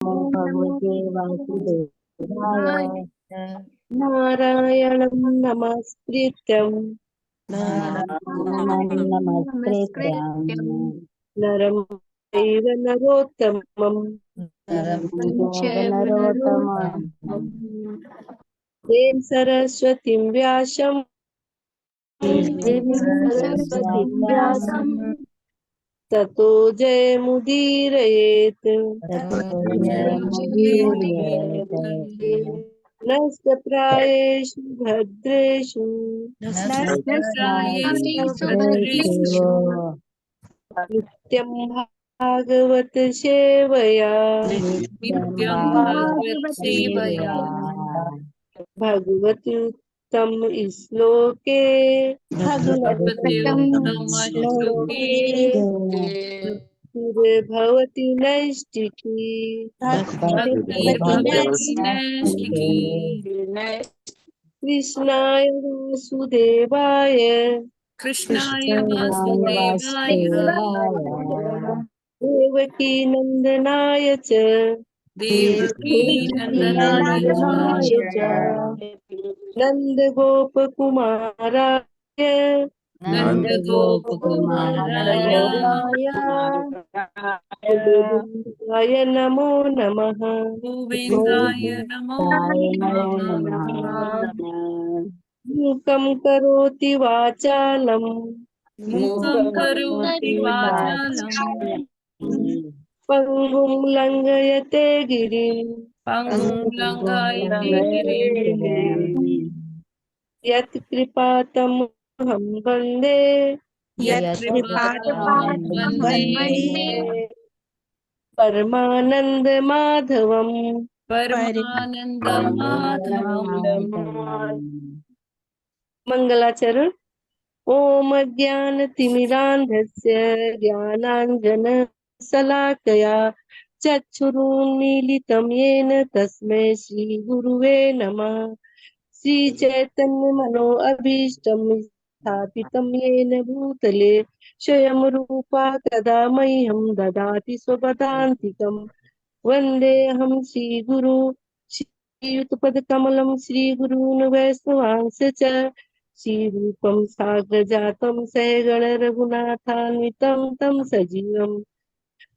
नमो भगवते वासुदेवाय। नारायणं नमस्कृत्यं नारायणं नमस्कृत्यं नरं चैव नरोत्तमं नरं चैव नरोत्तमं देवीं सरस्वतीं व्यासं देवीं सरस्वतीं व्यासं ततो जयमुदीरयेत्। ततो जयमुदीरयेत्। नष्टप्रायेषु भद्रेषु नमस्कृत्यायेषु भद्रेषु भद्रेषु नित्यं भागवत सेवया नित्यं नित्यं भागवत भागवत सेवया सेवया भगवति उत्तम श्लोके भगवते उत्तम श्लोके भक्तिर्भवति नैष्टिकी भक्तिर्भवति नैष्ठिकी कृष्णाय वासुदेवाय कृष्णाय वासुदेवाय वासुदेवाय देवकी नन्दनाय च देवकी नन्दनाय च नन्दगोपकुमाराय नन्दगोपकुमाराय गोविन्दाय नमो नमः। गोविन्दाय नमो नमः। मूकं करोति वाचालं मूकं करोति वाचालं पङ्गुं लङ्घयते गिरिं पङ्गुं लङ्घयते गिरिं यत्कृपातमहं वन्दे यत्कृपातमहं वन्दे परमानन्दमाधवम्। परमानन्दमाधवम्। मङ्गलाचरण। ॐ अज्ञानतिमिरान्धस्य ज्ञानाञ्जनशलाकया चक्षुरुन्मीलितं येन तस्मै श्रीगुरुवे नमः। श्रीचैतन्यमनो अभीष्टं स्थापितं येन भूतले स्वयं रूपा कदा मह्यं ददाति स्वपदान्तिकम्। वन्देऽहं श्रीगुरु श्रीयुतपदकमलं श्रीगुरून् वैष्णवांश्च च श्रीरूपं साग्रजातं सहगण रघुनाथान्वितं तं सजीवम्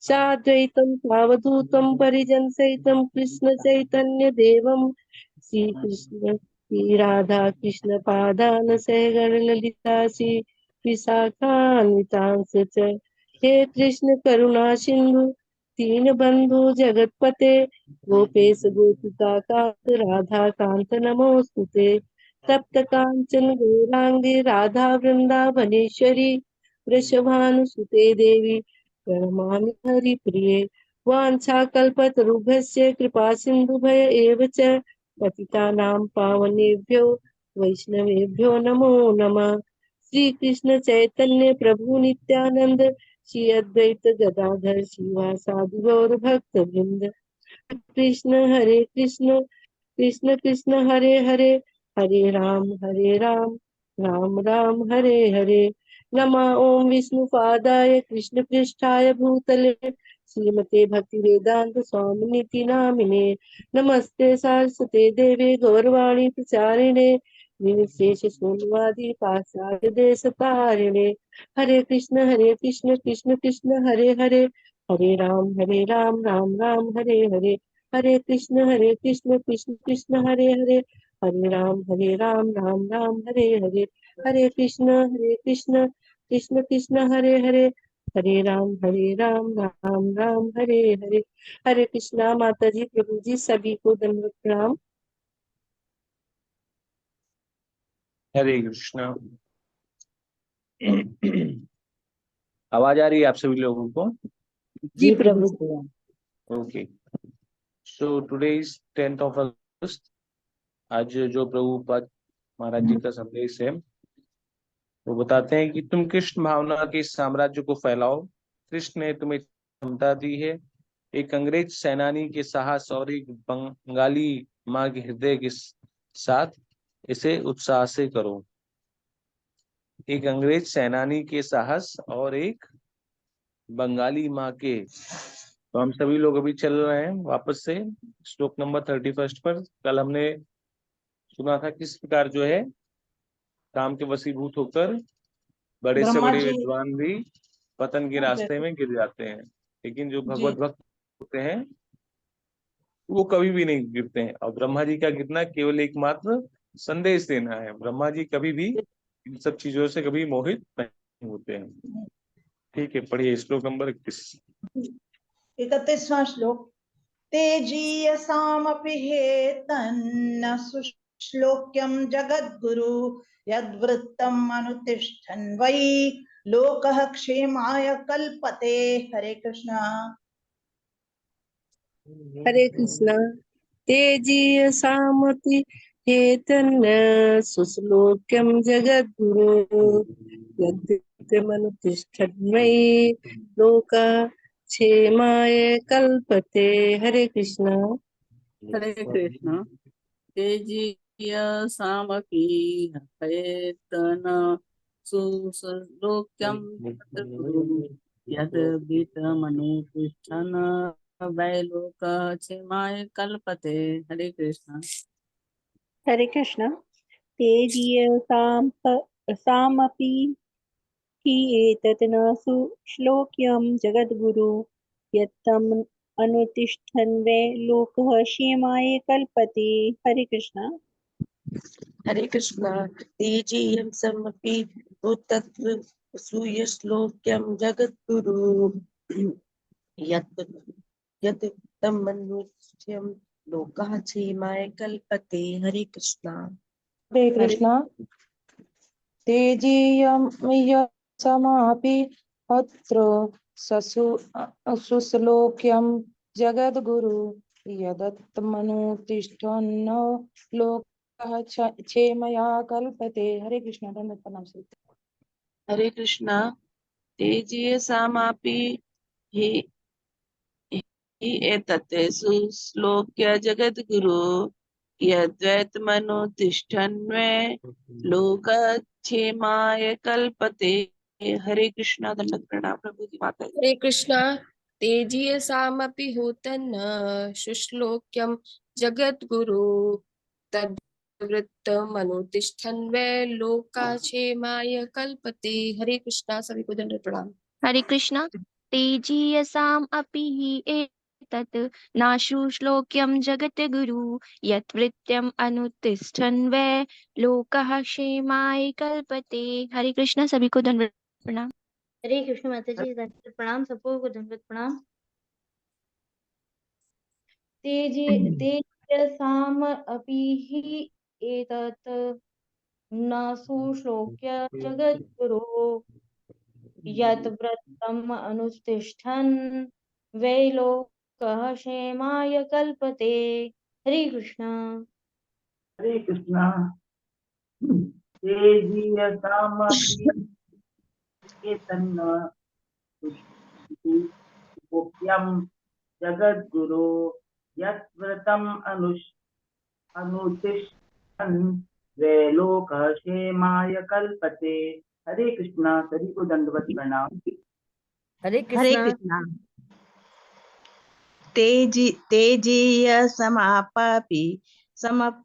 साद्वैतं सावधूतं परिजनसहितं कृष्ण चैतन्य देवं श्रीकृष्ण श्री राधा कृष्ण पादान सहगण ललिता श्री विशाखान्वितांश च। हे कृष्ण करुणा सिंधु दीन बंधु जगतपते गोपेश गोपिका कांत राधा कांत नमोस्तुते। तप्त कांचन गौरांगी राधा वृंदावनेश्वरी वृषभानुसुते देवी प्रणमामि हरिप्रिये। वाञ्छाकल्पतरुभ्यश्च कृपा सिन्धुभय एव च पतितानां पावनेभ्यो वैष्णवेभ्यो नमो नमः। श्री कृष्ण चैतन्य प्रभु नित्यानंद श्री अद्वैत गदाधर श्रीवासादि गौर भक्त वृंद। कृष्ण हरे कृष्ण कृष्ण कृष्ण हरे हरे हरे राम राम राम हरे हरे। नमः ओम विष्णुपादाय कृष्ण पृष्ठाय भूतले श्रीमते भक्ति वेदांत स्वामिनीति नामिने नमस्ते सरस्वते देवे गौरवाणी प्रचारिणे निर्विशेष शून्यवादी पाश्चात्य देश तारिणे। हरे कृष्ण कृष्ण कृष्ण हरे हरे हरे राम राम हरे हरे। हरे कृष्ण कृष्ण कृष्ण हरे हरे हरे राम राम हरे हरे। हरे कृष्ण कृष्ण कृष्ण हरे हरे हरे राम राम हरे हरे। हरे कृष्णा। माता जी प्रभु जी सभी को दंडवत प्रणाम। हरे कृष्णा। आवाज आ रही है आप सभी लोगों को? जी Prabhu ji. Okay, so today is 10th of August। आज जो प्रभुपाद महाराज जी का संदेश है वो बताते हैं कि तुम कृष्ण भावना के साम्राज्य को फैलाओ। कृष्ण ने तुम्हें क्षमता दी है। एक अंग्रेज सेनानी के साहस और एक बंगाली माँ के हृदय के साथ इसे उत्साह से करो। एक अंग्रेज सेनानी के साहस और एक बंगाली माँ के तो हम सभी लोग अभी चल रहे हैं वापस से श्लोक नंबर 31 पर। कल हमने सुना था किस प्रकार जो है काम के वशीभूत होकर बड़े से ब्रह्मा बड़े जी। विद्वान भी पतन के रास्ते में गिर जाते हैं, लेकिन जो जी। भगवत भक्त होते हैं वो कभी भी नहीं गिरते हैं। और ब्रह्मा जी का गिरना केवल एकमात्र संदेश देना है। ब्रह्मा जी कभी भी इन सब चीजों से कभी मोहित नहीं होते हैं। ठीक है, पढ़िए श्लोक नंबर 21। 31वां श्लोक। तेजीयसामपि हेतन्न सुश्लोक्यं जगद्गुरु यद्वृत्तम् अनुतिष्ठन् वै लोकः क्षेमाय कल्पते। हरे कृष्णा। हरे कृष्णा। तेजीय सामपि हेतन्न सुश्लोक्यं जगद्गुरो यद्यमनुतिष्ठन्मयि लोका क्षेमाय कल्पते। हरे कृष्णा। हरे कृष्ण। तेजीय सामपि हयेतन सुश्लोक्यं जगद्गुरु यद्वितमनुतिष्ठन् वैलोकः क्षेमाय कल्पते। हरे कृष्ण। हरे कृष्ण। तेजीयसामपि हि एतत् न सुश्लोक्यं जगद्गुरु यत्तम् अनुतिष्ठन् वै लोकः क्षेमाय कल्पते। हरे कृष्ण। हरे कृष्णा। तेजीयं समपि भूतत्व सूयश्लोक्यं जगद्गुरु यत् यत् तमनुष्यं लोकः क्षेमाय कल्पते। हरे कृष्णा। हरे कृष्णा। तेजीयमयसमापि अत्र सुश्लोक्यं जगद्गुरु यदत्तमनुतिष्ठन्न लोकः क्षेमया कल्पते। हरे कृष्णा। धन्यवाद प्रणाम श्री। हरे कृष्णा। तेजीयसामपि हि हि एतत् सुश्लोक्य जगद्गुरु यद्वैतमनुतिष्ठन्वे लोकक्षेमाय कल्पते। हरे कृष्णा। दंडवत प्रणाम प्रभु जी माता जी। हरे कृष्णा। तेजीयसामपि होतन्न शुश्लोक्यं जगद्गुरु तद्वृत्तमनुतिष्ठन् वै लोकाक्षेमाय कल्पते। हरे कृष्णा। सभी को दंडवत प्रणाम। हरे कृष्ण। तेजीयसाम् अपि हि एतत् नाशु श्लोक्यं जगद्गुरु यत्वृत्यम् अनुतिष्ठन् वै लोकः क्षेमाय कल्पते। हरे कृष्ण। सभी को दंडवत प्रणाम। हरे कृष्ण माता जी, दंडवत प्रणाम। सबको को दंडवत प्रणाम। तेजसाम अपि हि एतत् न सुश्लोक्य जगद्गुरो यत् व्रतम् अनुतिष्ठन् वै लोकः क्षेमाय कल्पते। हरे कृष्ण। हरे कृष्णा। तेजीयसामपि हेतन्न सुश्लोक्यं जगद्गुरो यत्व्रतम् अनुतिष्ठन् वे लोकः क्षेमाय कल्पते। हरे कृष्णा। सभी को दंडवत प्रणाम। हरे हरे कृष्ण। कृष्णा। तेजीयसमापि सम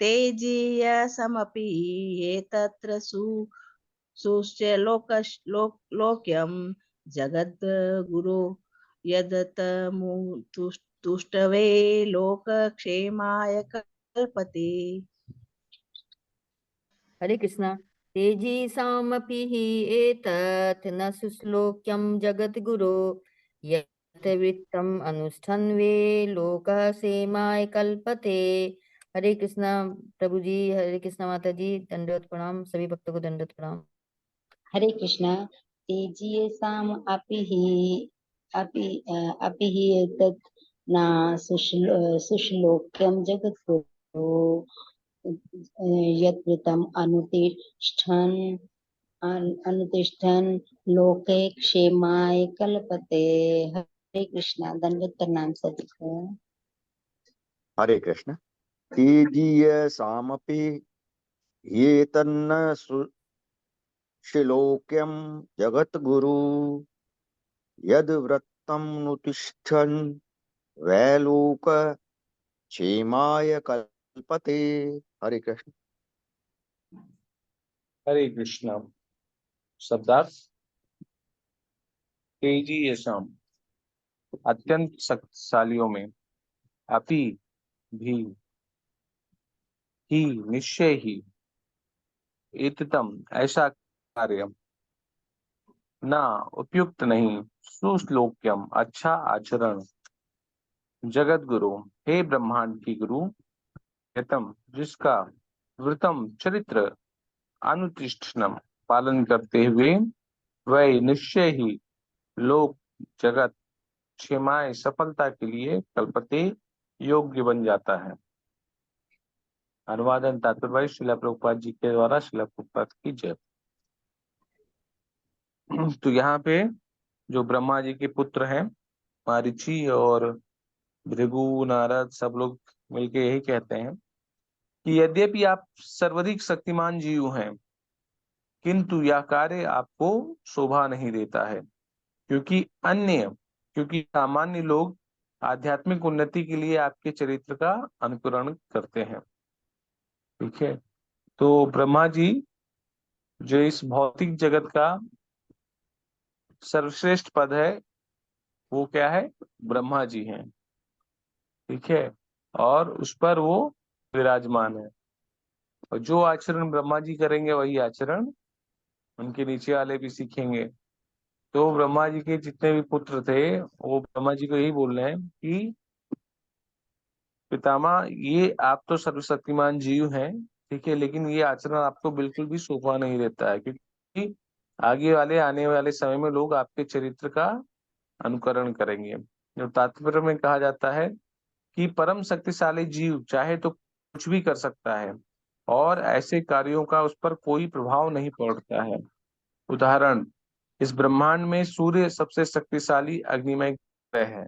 तेजीयसमपि एतत्र सुश्लोक्यं जगद्गुरो यदतमुतुष्टवे लोकक्षेमाय कल्पते। हरे कृष्णा। तेजीसामपि हि एतत् न सुश्लोक्यं जगद्गुरो यत् वृत्तम् अनुष्ठन् वे लोकः क्षेमाय कल्पते। हरे कृष्णा प्रभु जी। हरे कृष्णा माता जी। दंडवत प्रणाम। सभी भक्तों को दंडवत प्रणाम। हरे कृष्ण। तेजीयसाम अपि हि एतत् न सुश्लोक्यं जगद्गुरो यत्कृतम् अनुतिष्ठन् लोके क्षेमाय कल्पते। हरे कृष्णा। दंडवत प्रणाम सभी को। हरे कृष्ण। तेजीयसामपि ह्येतन्न सुश्लोक्यं जगद्गुरु यद्वृत्तमनुतिष्ठन् तम नुतिष्ठन् वैलोक क्षेमाय कल्पते। हरे कृष्ण। हरे कृष्णा। शब्दार्थ। तेजी यशाम, अत्यंत शक्तिशालियों में, अपि भी, ही निश्चय ही, एततम ऐसा कार्य, ना उपयुक्त नहीं, सुश्लोक्यम अच्छा आचरण, जगत गुरु हे ब्रह्मांड की गुरु, यतम जिसका, व्रतम चरित्र, अनुतिष्ठनम पालन करते हुए, वह निश्चय ही, लोक जगत क्षेमाय सफलता के लिए कल्पते योग्य बन जाता है। अनुवादन तात्पर्य श्रील प्रभुपाद जी के द्वारा। श्रील प्रभुपाद की जय। तो यहाँ पे जो ब्रह्मा जी के पुत्र हैं, मारीची और भृगु, नारद, सब लोग मिलके यही कहते हैं कि यद्यपि आप सर्वाधिक शक्तिमान जीव हैं, किंतु यह कार्य आपको शोभा नहीं देता है, क्योंकि सामान्य लोग आध्यात्मिक उन्नति के लिए आपके चरित्र का अनुकरण करते हैं। ठीक है। तो ब्रह्मा जी जो इस भौतिक जगत का सर्वश्रेष्ठ पद है, वो क्या है? ब्रह्मा जी हैं। ठीक है। और उस पर वो विराजमान है, और जो आचरण ब्रह्मा जी करेंगे वही आचरण उनके नीचे वाले भी सीखेंगे। तो ब्रह्मा जी के जितने भी पुत्र थे, वो ब्रह्मा जी को यही बोल रहे हैं कि पितामह, ये आप तो सर्वशक्तिमान जीव हैं, ठीक है, लेकिन ये आचरण आपको बिल्कुल भी शोभा नहीं देता है, क्योंकि आने वाले समय में लोग आपके चरित्र का अनुकरण करेंगे। जो तात्पर्य में कहा जाता है कि परम शक्तिशाली जीव चाहे तो कुछ भी कर सकता है, और ऐसे कार्यों का उस पर कोई प्रभाव नहीं पड़ता है। उदाहरण, इस ब्रह्मांड में सूर्य सबसे शक्तिशाली अग्निमय ग्रह है।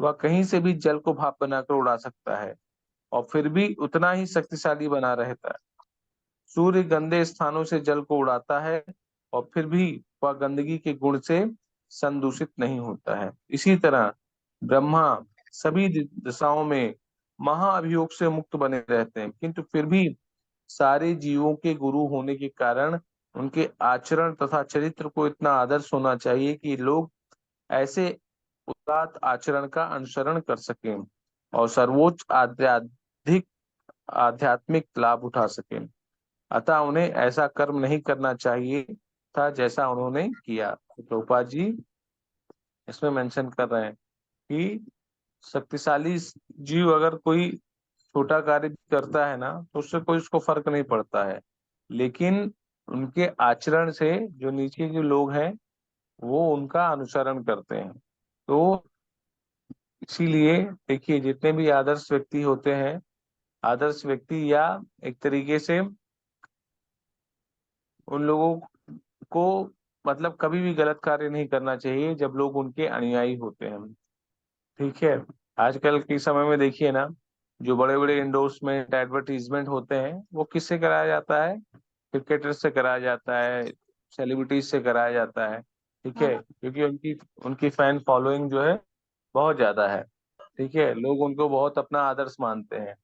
वह कहीं से भी जल को भाप बनाकर उड़ा सकता है, और फिर भी उतना ही शक्तिशाली बना रहता है। सूर्य गंदे स्थानों से जल को उड़ाता है, और फिर भी वह गंदगी के गुण से संदूषित नहीं होता है। इसी तरह ब्रह्मा सभी दिशाओं में महाअभियोग से मुक्त बने रहते हैं, किंतु फिर भी सारे जीवों के गुरु होने के कारण उनके आचरण तथा चरित्र को इतना आदर्श होना चाहिए कि लोग ऐसे उदात्त आचरण का अनुसरण कर सकें और सर्वोच्च आध्यात्मिक लाभ उठा सकें। अतः उन्हें ऐसा कर्म नहीं करना चाहिए था जैसा उन्होंने किया। तो प्रभुपाद जी इसमें मेंशन कर रहे हैं कि शक्तिशाली जीव अगर कोई छोटा कार्य करता है ना, तो उससे कोई उसको फर्क नहीं पड़ता है, लेकिन उनके आचरण से जो नीचे के लोग हैं वो उनका अनुसरण करते हैं। तो इसीलिए देखिए, जितने भी आदर्श व्यक्ति होते हैं, आदर्श व्यक्ति या एक तरीके से उन लोगों को मतलब कभी भी गलत कार्य नहीं करना चाहिए जब लोग उनके अनुयायी होते हैं। ठीक है। आजकल के समय में देखिए ना, जो बड़े बड़े इंडोर्समेंट एडवर्टीजमेंट होते हैं, वो किससे कराया जाता है? क्रिकेटर से कराया जाता है, सेलिब्रिटीज से कराया जाता है। ठीक है, क्योंकि उनकी उनकी फैन फॉलोइंग जो है बहुत ज्यादा है। ठीक है, लोग उनको बहुत अपना आदर्श मानते हैं।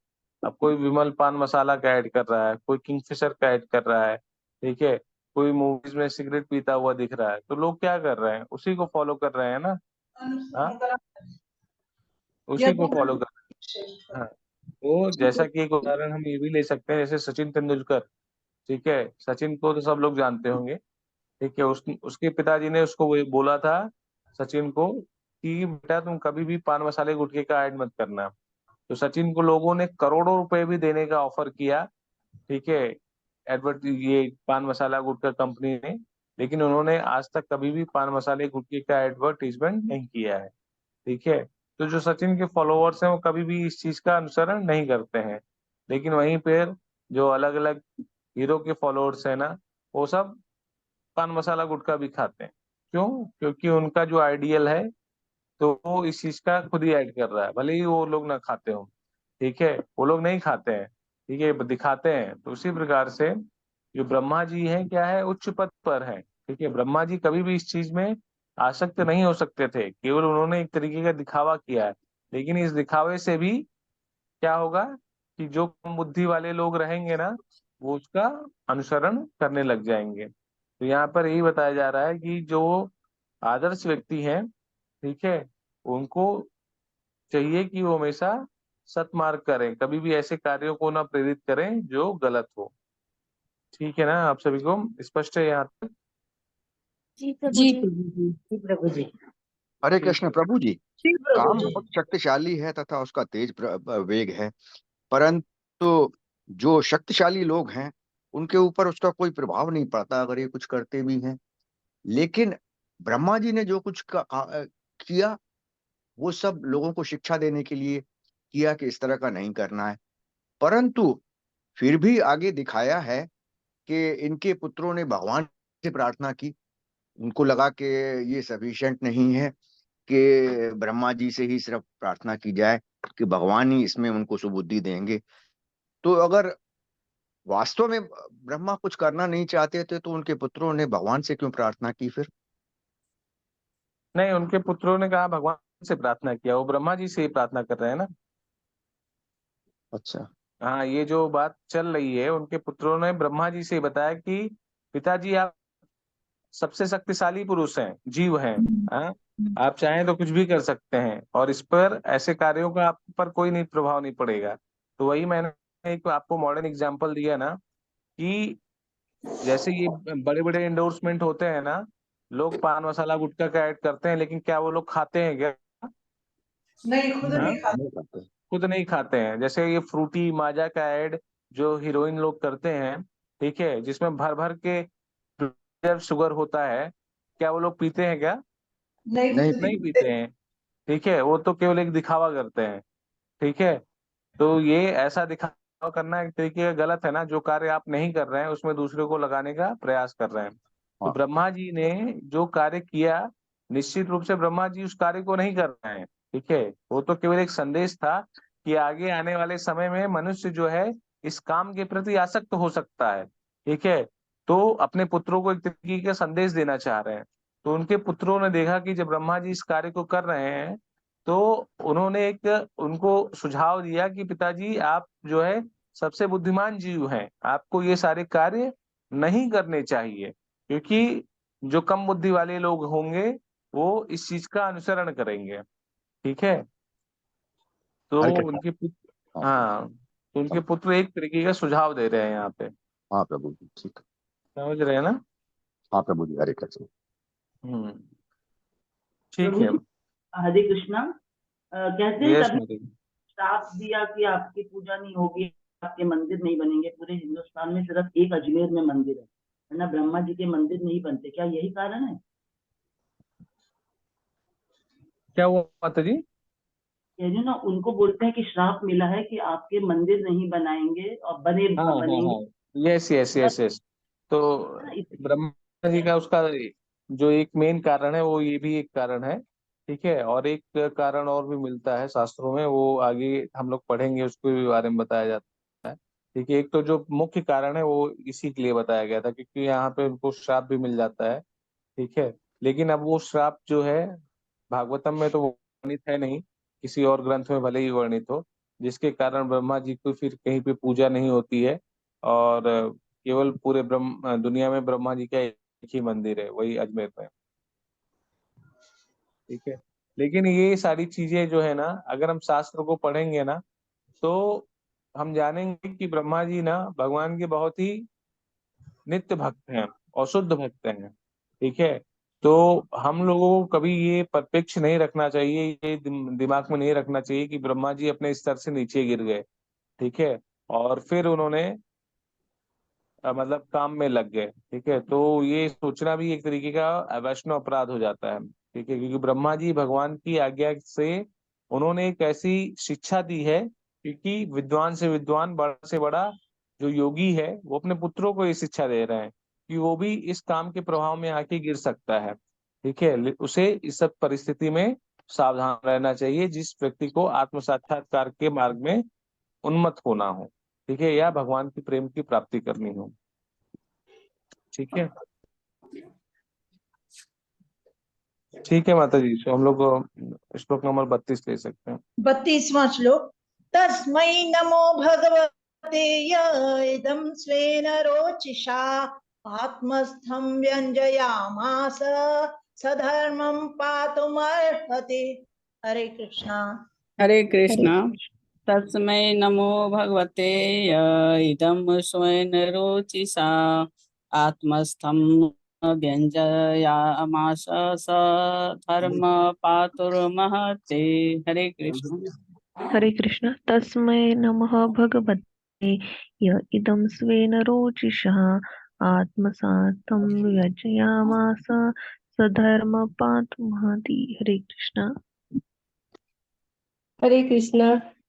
अब कोई विमल पान मसाला का ऐड कर रहा है, कोई किंगफिशर का ऐड कर रहा है, ठीक है, कोई मूवीज में सिगरेट पीता हुआ दिख रहा है, तो लोग क्या कर रहे हैं? उसी को फॉलो कर रहे हैं ना। हाँ, उसी को फॉलो कर रहे हैं। हाँ, तो जैसा कि एक उदाहरण हम ये भी ले सकते हैं, जैसे सचिन तेंदुलकर। ठीक है, सचिन को तो सब लोग जानते होंगे। ठीक है, उसके पिताजी ने उसको वो बोला था, सचिन को, कि बेटा तुम कभी भी पान मसाले गुटखे का ऐड मत करना। तो सचिन को लोगों ने करोड़ों रुपए भी देने का ऑफर किया। ठीक है, ये पान मसाला गुटखा कंपनी ने, लेकिन उन्होंने आज तक कभी भी पान मसाले गुटखे का एडवर्टीजमेंट नहीं किया है। ठीक है। तो जो सचिन के फॉलोअर्स हैं वो कभी भी इस चीज का अनुसरण नहीं करते हैं, लेकिन वहीं पर जो अलग अलग हीरो के फॉलोअर्स है ना, वो सब पान मसाला गुटखा भी खाते हैं। क्यों? क्योंकि उनका जो आइडियल है, तो वो इस चीज का खुद ही ऐड कर रहा है, भले ही वो लोग ना खाते हो। ठीक है, वो लोग नहीं खाते हैं, ठीक है, दिखाते हैं। तो उसी प्रकार से जो ब्रह्मा जी हैं, क्या है, उच्च पद पर है। ठीक है, ब्रह्मा जी कभी भी इस चीज में आसक्त नहीं हो सकते थे, केवल उन्होंने एक तरीके का दिखावा किया है। लेकिन इस दिखावे से भी क्या होगा कि जो कम बुद्धि वाले लोग रहेंगे ना, वो उसका अनुसरण करने लग जाएंगे। तो यहाँ पर यही बताया जा रहा है कि जो आदर्श व्यक्ति हैं, ठीक है, उनको चाहिए कि वो हमेशा सत्मार्ग करें, कभी भी ऐसे कार्यों को ना प्रेरित करें जो गलत हो। ठीक है ना, आप सभी को स्पष्ट है यहाँ तक? जी प्रभु जी जी। प्रभु जी। जी प्रभु जी। हरे ठीक कृष्ण है। प्रभु जी। जी प्रभु काम जी। बहुत शक्तिशाली है तथा उसका तेज वेग है, परंतु जो शक्तिशाली लोग हैं उनके ऊपर उसका कोई प्रभाव नहीं पड़ता अगर ये कुछ करते भी हैं। लेकिन ब्रह्मा जी ने जो कुछ किया वो सब लोगों को शिक्षा देने के लिए किया कि इस तरह का नहीं करना है। परंतु फिर भी आगे दिखाया है कि इनके पुत्रों ने भगवान से प्रार्थना की। उनको लगा कि ये सफिशिएंट नहीं है कि ब्रह्मा जी से ही सिर्फ प्रार्थना की जाए, कि भगवान ही इसमें उनको सुबुद्धि देंगे। तो अगर वास्तव में ब्रह्मा कुछ करना नहीं चाहते थे तो उनके पुत्रों ने भगवान से क्यों प्रार्थना की फिर? नहीं, उनके पुत्रों ने कहा भगवान से प्रार्थना किया, वो ब्रह्मा जी से ही प्रार्थना कर रहे हैं ना। अच्छा। हाँ, ये जो बात चल रही है, उनके पुत्रों ने ब्रह्मा जी से बताया कि पिताजी आप सबसे शक्तिशाली पुरुष हैं, जीव हैं, हाँ, आप चाहें तो कुछ भी कर सकते हैं और इस पर ऐसे कार्यों का आप पर कोई नहीं प्रभाव नहीं पड़ेगा। तो वही मैंने एक आपको मॉडर्न एग्जांपल दिया ना, कि जैसे ये बड़े बड़े एंडोर्समेंट होते हैं ना, लोग पान मसाला गुटखा का ऐड करते हैं, लेकिन क्या वो लोग खाते हैं क्या? नहीं, खुद हाँ, नहीं खाते। नहीं करते। खुद नहीं खाते हैं। जैसे ये फ्रूटी माजा का ऐड जो हीरोइन लोग करते हैं, ठीक है, जिसमें भर भर के शुगर होता है, क्या वो लोग पीते हैं क्या? नहीं, नहीं खुद नहीं नहीं पीते। पीते हैं। ठीक है, वो तो केवल एक दिखावा करते हैं। ठीक है, तो ये ऐसा दिखावा करना एक तरीके का गलत है ना, जो कार्य आप नहीं कर रहे हैं उसमें दूसरे को लगाने का प्रयास कर रहे हैं। तो हाँ। ब्रह्मा जी ने जो कार्य किया, निश्चित रूप से ब्रह्मा जी उस कार्य को नहीं कर रहे हैं। ठीक है, वो तो केवल एक संदेश था कि आगे आने वाले समय में मनुष्य जो है इस काम के प्रति आसक्त हो सकता है। ठीक है, तो अपने पुत्रों को एक तरीके का संदेश देना चाह रहे हैं। तो उनके पुत्रों ने देखा कि जब ब्रह्मा जी इस कार्य को कर रहे हैं, तो उन्होंने एक उनको सुझाव दिया कि पिताजी आप जो है सबसे बुद्धिमान जीव हैं, आपको ये सारे कार्य नहीं करने चाहिए, क्योंकि जो कम बुद्धि वाले लोग होंगे वो इस चीज का अनुसरण करेंगे। ठीक है, तो हरे कृष्ण। उनके पुत्र, हाँ हाँ, तो उनके हाँ। पुत्र एक तरीके का सुझाव दे रहे हैं यहाँ पे। हाँ प्रभु जी, ठीक। समझ रहे हैं ना? हाँ प्रभु जी, हरे कृष्ण। हम्म, ठीक प्रभु है। जी, हरे कृष्णा। कहते हैं यस कभी मेरे। श्राप दिया कि आपकी पूजा नहीं होगी, आपके मंदिर नहीं बनेंगे। पूरे हिंदुस्तान में सिर्फ एक अजमेर में मंदिर है, वरना ब्रह्मा जी के मंदिर नहीं बनते। क्या यही कारण है? क्या हुआ माता जी? कह रही हूँ ना, उनको बोलते हैं कि श्राप मिला है कि आपके मंदिर नहीं बनाएंगे और हाँ हाँ बनेंगे। हाँ, यस यस यस यस। तो है ना, ब्रह्मा जी का उसका जो एक मेन कारण है वो ये भी एक कारण है। ठीक है, और एक कारण और भी मिलता है शास्त्रों में, वो आगे हम लोग पढ़ेंगे, उसके भी बारे में बताया जाता है। ठीक है, एक तो जो मुख्य कारण है वो इसी के लिए बताया गया था, क्योंकि यहाँ पे उनको श्राप भी मिल जाता है। ठीक है, लेकिन अब वो श्राप जो है भागवतम में तो वो वर्णित है नहीं, किसी और ग्रंथ में भले ही वर्णित हो, जिसके कारण ब्रह्मा जी को फिर कहीं पे पूजा नहीं होती है, और केवल पूरे ब्रह्म दुनिया में ब्रह्मा जी का एक ही मंदिर है, वही अजमेर में। ठीक है, लेकिन ये सारी चीजें जो है ना, अगर हम शास्त्र को पढ़ेंगे ना, तो हम जानेंगे कि ब्रह्मा जी ना भगवान के बहुत ही नित्य भक्त हैं और शुद्ध भक्त हैं। ठीक है, तो हम लोगों को कभी ये परिप्रेक्ष्य नहीं रखना चाहिए, ये दिमाग में नहीं रखना चाहिए कि ब्रह्मा जी अपने स्तर से नीचे गिर गए। ठीक है, और फिर उन्होंने मतलब काम में लग गए। ठीक है, तो ये सोचना भी एक तरीके का वैष्णव अपराध हो जाता है। ठीक है, क्योंकि ब्रह्मा जी भगवान की आज्ञा से उन्होंने एक ऐसी शिक्षा दी है, क्योंकि विद्वान से विद्वान, बड़ा से बड़ा जो योगी है वो अपने पुत्रों को ये शिक्षा दे रहे हैं कि वो भी इस काम के प्रभाव में आके गिर सकता है। ठीक है, उसे इस सब परिस्थिति में सावधान रहना चाहिए, जिस व्यक्ति को आत्म साक्षात्कार के मार्ग में उन्मत्त होना हो। ठीक है, या भगवान की प्रेम की प्राप्ति करनी हो। ठीक है, ठीक है माता जी, तो हम लोग श्लोक नंबर 32 ले सकते हैं। 32वां श्लोक। तस्मै नमो भगवते य इदं स्वेन रोचिषा आत्मस्थं व्यञ्जयामास सधर्मं पातुमर्हति। हरे कृष्णा। हरे कृष्णा। तस्मै नमो भगवते य इदं स्वयं रोचिषा आत्मस्थं व्यञ्जयामास स धर्म पातुर्महते। हरे कृष्ण। हरे कृष्ण। तस्मै नमः भगवते य इदं स्वेन रोचिषः आत्मसातं व्यजयामास सधर्मपातुमहति। हरे कृष्ण। हरे कृष्णा।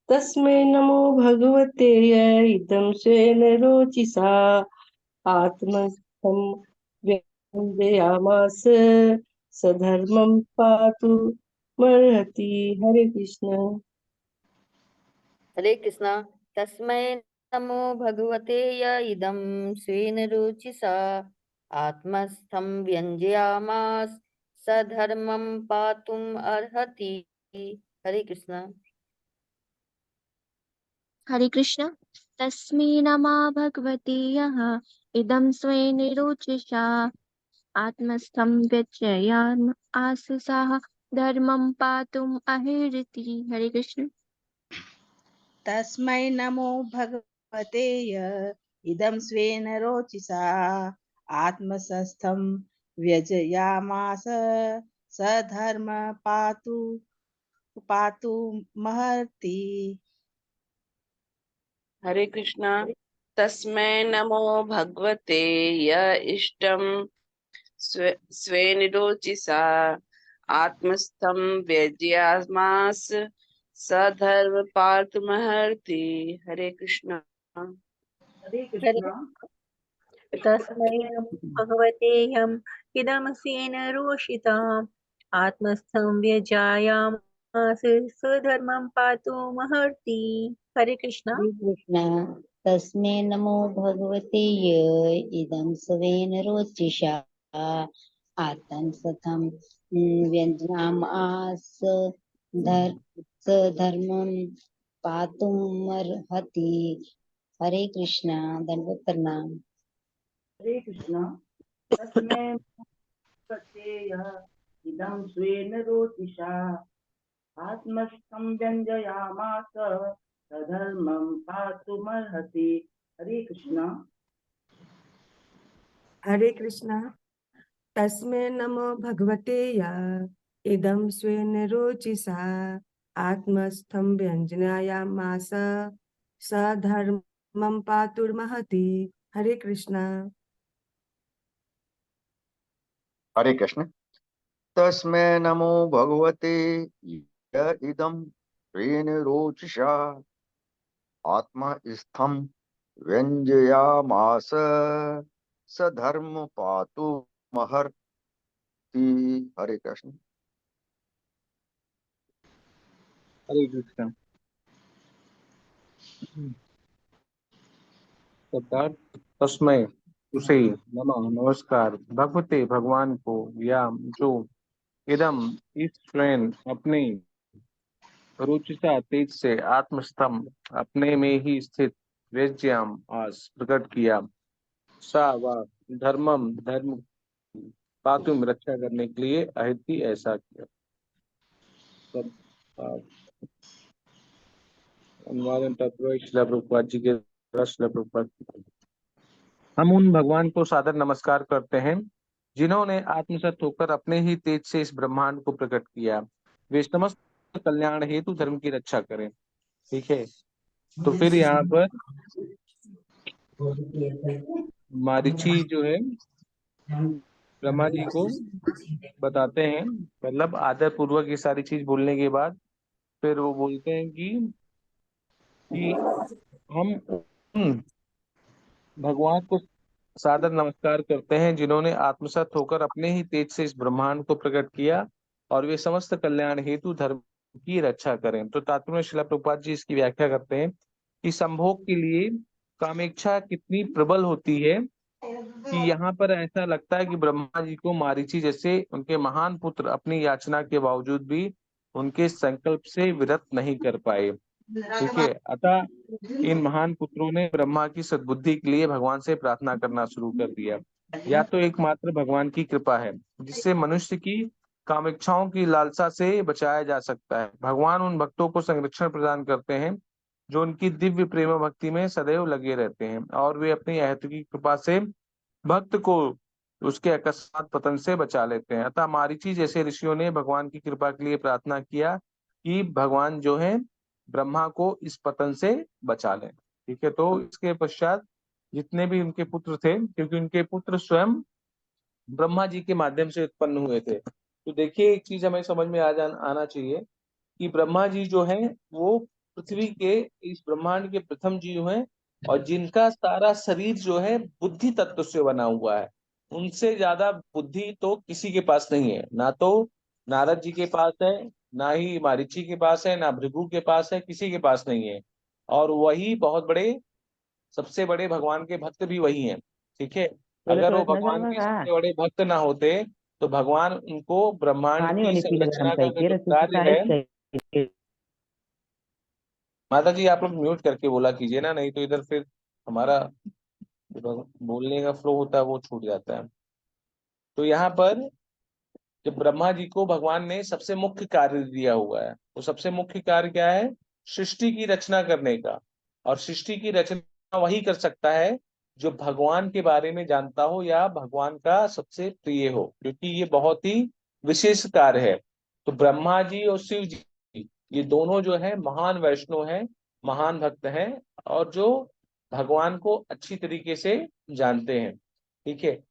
तस्मै नमो भगवते इदं स्वेन रोचिषा आत्मस्थं व्यञ्जयामास सधर्मं पातु मर्हति। हरे कृष्ण। हरे कृष्णा। तस्मै नमो भगवते य इदं स्वेन रुचिषा आत्मस्थं व्यञ्जयामास सधर्मं पातुम् अर्हति। हरे कृष्णा। हरे कृष्ण। तस्मै नमः भगवते यः इदं स्वेन रोचिषा आत्मस्थं व्यजयामास सः धर्मं पातुम् अर्हति। हरे कृष्ण। तस्मै नमो भगवते य इदं स्वेन रोचिषा आत्मसस्थं व्यजयामास सधर्म पातु पातु महर्ति। हरे कृष्णा। तस्मै नमो भगवते य इष्टं स्वेन रोचिषा आत्मस्थं व्यज्यामास सधर्म पातुमर्हति। हरे कृष्णा। हरे हरे कृष्णा। तस्मै नमो भगवते यम् इदं स्वेन रोषिताम् आत्मस्थं व्यजायामास स्वधर्मं पातु महर्ति। हरे कृष्णा। हरे कृष्णा। तस्मै नमो भगवते य इदं स्वेन रोचिषा आत्मसथं व्यञ्जनामास धर्मं पातुमर्हति। हरे कृष्णा। दंडवत प्रणाम। हरे कृष्णा। तस्मै भगवते यः इदं स्वेन रोचिषा आत्मस्थं व्यञ्जयामास सधर्मं पातुमर्हति। हरे कृष्णा। हरे कृष्णा। तस्मै नमो भगवते य इदं स्वेन रोचिषा आत्मस्थं व्यञ्जनायामास सधर्मं पातुर्महति। हरे कृष्णा। हरे कृष्ण। तस्मै नमो भगवते य इदं स्वेन रोचिषा आत्मा स्थम व्यंजयामास सधर्म पातु महर्ति। हरे कृष्ण। हरे कृष्ण। सिद्धार्थ। तस्मै उसे नमः नमस्कार भगवते भगवान को या जो इदम इस स्वयं अपने रुचिता तेज से आत्मस्तंभ अपने में ही स्थित वेज्याम आज प्रकट किया सा वा धर्मम धर्म पातुम रक्षा करने के लिए अहिति ऐसा किया। सब अनुवादन तत्व शिला प्रभुपाद जी के शिला प्रभुपाद। हम उन भगवान को सादर नमस्कार करते हैं जिन्होंने आत्मसत होकर अपने ही तेज से इस ब्रह्मांड को प्रकट किया। वे समस्त कल्याण हेतु धर्म की रक्षा करें। ठीक है, तो फिर यहाँ पर मारीची जो है ब्रह्मा जी को बताते हैं, मतलब आदर पूर्वक ये सारी चीज बोलने के बाद फिर वो बोलते हैं कि हम उन भगवान को सादर नमस्कार करते हैं जिन्होंने आत्मसत होकर अपने ही तेज से इस ब्रह्मांड को प्रकट किया और वे समस्त कल्याण हेतु धर्म की रक्षा करें। तो तात्पर्य में शिला प्रभुपाद जी इसकी व्याख्या करते हैं कि संभोग के लिए कामेच्छा कितनी प्रबल होती है कि यहाँ पर ऐसा लगता है कि ब्रह्मा जी को मारीची जैसे उनके महान पुत्र अपनी याचना के बावजूद भी उनके संकल्प से विरत नहीं कर पाए। ठीक है, अतः इन महान पुत्रों ने ब्रह्मा की सद्बुद्धि के लिए भगवान से प्रार्थना करना शुरू कर दिया। या तो एकमात्र भगवान की कृपा है जिससे मनुष्य की कामेच्छाओं की लालसा से बचाया जा सकता है। भगवान उन भक्तों को संरक्षण प्रदान करते हैं जो उनकी दिव्य प्रेम भक्ति में सदैव लगे रहते हैं, और वे अपनी अहेतुकी कृपा से भक्त को उसके अकस्मात पतन से बचा लेते हैं। अतः मारीची जैसे ऋषियों ने भगवान की कृपा के लिए प्रार्थना किया कि भगवान जो है ब्रह्मा को इस पतन से बचा लें। ठीक है, तो इसके पश्चात जितने भी उनके पुत्र थे, क्योंकि उनके पुत्र स्वयं ब्रह्मा जी के माध्यम से उत्पन्न हुए थे, तो देखिए एक चीज हमें समझ में आना चाहिए कि ब्रह्मा जी जो हैं वो पृथ्वी के इस ब्रह्मांड के प्रथम जीव हैं, और जिनका सारा शरीर जो है बुद्धि तत्व से बना हुआ है। उनसे ज्यादा बुद्धि तो किसी के पास नहीं है, ना तो नारद जी के पास है, ना ही मारीची के पास है, ना भृगु के पास है, किसी के पास नहीं है। और वही बहुत बड़े, सबसे बड़े भगवान के भक्त भी वही हैं। ठीक है, अगर वो भगवान के सबसे बड़े भक्त ना होते तो भगवान उनको ब्रह्मांड की संरचना का जो कार्य है। माता जी आप लोग म्यूट करके बोला कीजिए ना, नहीं तो इधर फिर हमारा बोलने का फ्लो होता है वो छूट जाता है। तो यहाँ पर जब ब्रह्मा जी को भगवान ने सबसे मुख्य कार्य दिया हुआ है, वो सबसे मुख्य कार्य क्या है? सृष्टि की रचना करने का। और सृष्टि की रचना वही कर सकता है जो भगवान के बारे में जानता हो या भगवान का सबसे प्रिय हो, क्योंकि ये बहुत ही विशेष कार्य है। तो ब्रह्मा जी और शिव जी ये दोनों जो है महान वैष्णव हैं, महान भक्त हैं, और जो भगवान को अच्छी तरीके से जानते हैं। ठीक है,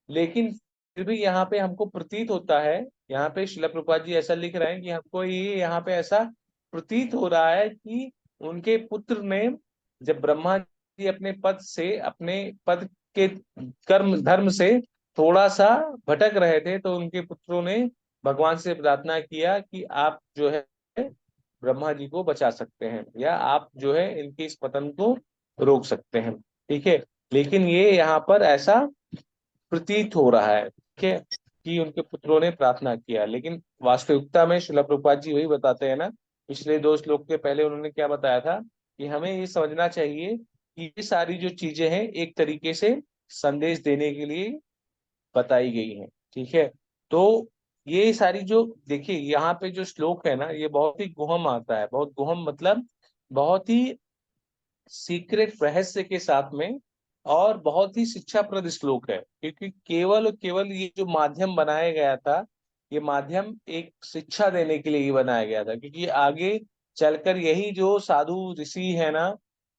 लेकिन फिर भी यहाँ पे हमको प्रतीत होता है, यहाँ पे शिला प्रभुपाद जी ऐसा लिख रहे हैं कि हमको ये यहाँ पे ऐसा प्रतीत हो रहा है कि उनके पुत्र ने, जब ब्रह्मा जी अपने पद से, अपने पद के कर्म धर्म से थोड़ा सा भटक रहे थे, तो उनके पुत्रों ने भगवान से प्रार्थना किया कि आप जो है ब्रह्मा जी को बचा सकते हैं, या आप जो है इनके इस पतन को रोक सकते हैं। ठीक है, लेकिन ये यहाँ पर ऐसा प्रतीत हो रहा है, ठीक है, कि उनके पुत्रों ने प्रार्थना किया, लेकिन वास्तविकता में श्रील प्रभुपाद जी वही बताते हैं ना, पिछले 2 श्लोक के पहले उन्होंने क्या बताया था कि हमें ये समझना चाहिए कि ये सारी जो चीजें हैं एक तरीके से संदेश देने के लिए बताई गई हैं। ठीक है, तो ये सारी जो देखिए यहाँ पे जो श्लोक है ना, ये बहुत ही गुहम आता है, बहुत गुहम मतलब बहुत ही सीक्रेट रहस्य के साथ में, और बहुत ही शिक्षाप्रद श्लोक है, क्योंकि केवल और केवल ये जो माध्यम बनाया गया था, ये माध्यम एक शिक्षा देने के लिए ही बनाया गया था, क्योंकि आगे चलकर यही जो साधु ऋषि है ना,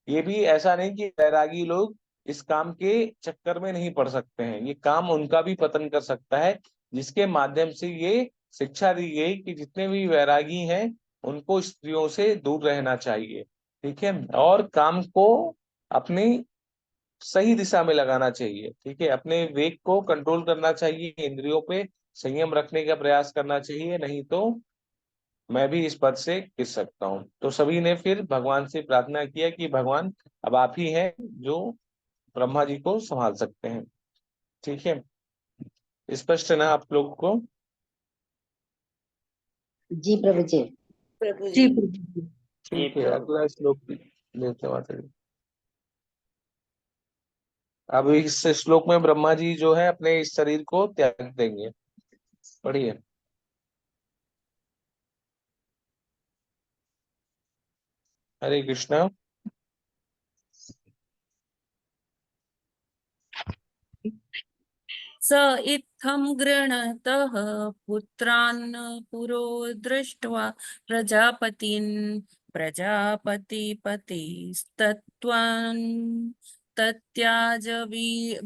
ये भी ऐसा नहीं कि वैरागी लोग इस काम के चक्कर में नहीं पड़ सकते हैं, ये काम उनका भी पतन कर सकता है, जिसके माध्यम से ये शिक्षा दी गई कि जितने भी वैरागी हैं उनको स्त्रियों से दूर रहना चाहिए। ठीक है, और काम को अपनी सही दिशा में लगाना चाहिए। ठीक है, अपने वेग को कंट्रोल करना चाहिए, इंद्रियों पे संयम रखने का प्रयास करना चाहिए, नहीं तो मैं भी इस पद से गिर सकता हूँ। तो सभी ने फिर भगवान से प्रार्थना किया कि भगवान अब आप ही हैं जो ब्रह्मा जी को संभाल सकते हैं। ठीक है, स्पष्ट है ना आप लोग को? जी प्रभु जी। प्रभु जी जी। प्रभु जी। ठीक है, अगला श्लोक लेते हैं माता जी। अब इस श्लोक में ब्रह्मा जी जो है अपने इस शरीर को त्याग देंगे। पढ़िए। हरे कृष्णा। स इत्थं गृह्णतः पुत्रान् पुरो दृष्ट्वा प्रजापतिन् प्रजापतिपतिस्तत्त्वं तत्याज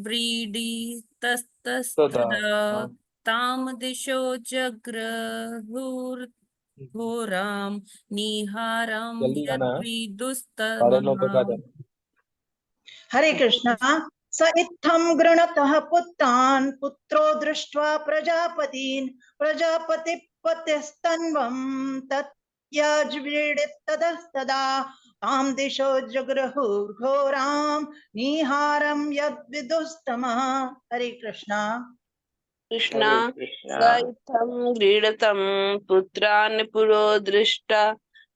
व्रीडितस्ततस्तदा तां दिशो जग्रहुर्घोरां निहारं जल्दी आना है, यद्विदुस्तमः। 9:30 तक आ जाना। हरे कृष्ण। स इत्थं गृणतः पुत्रान् पुत्रो दृष्ट्वा प्रजापतीन् प्रजापतिपतिस्तन्वं तत्याज्व्रीडितस्तदा ताम दिशो जगृहुर्घोराम निहारम यद्विदुस्तमः। हरे कृष्णा। कृष्ण स इत्थं क्रीडतं पुत्रान् पुरो दृष्टा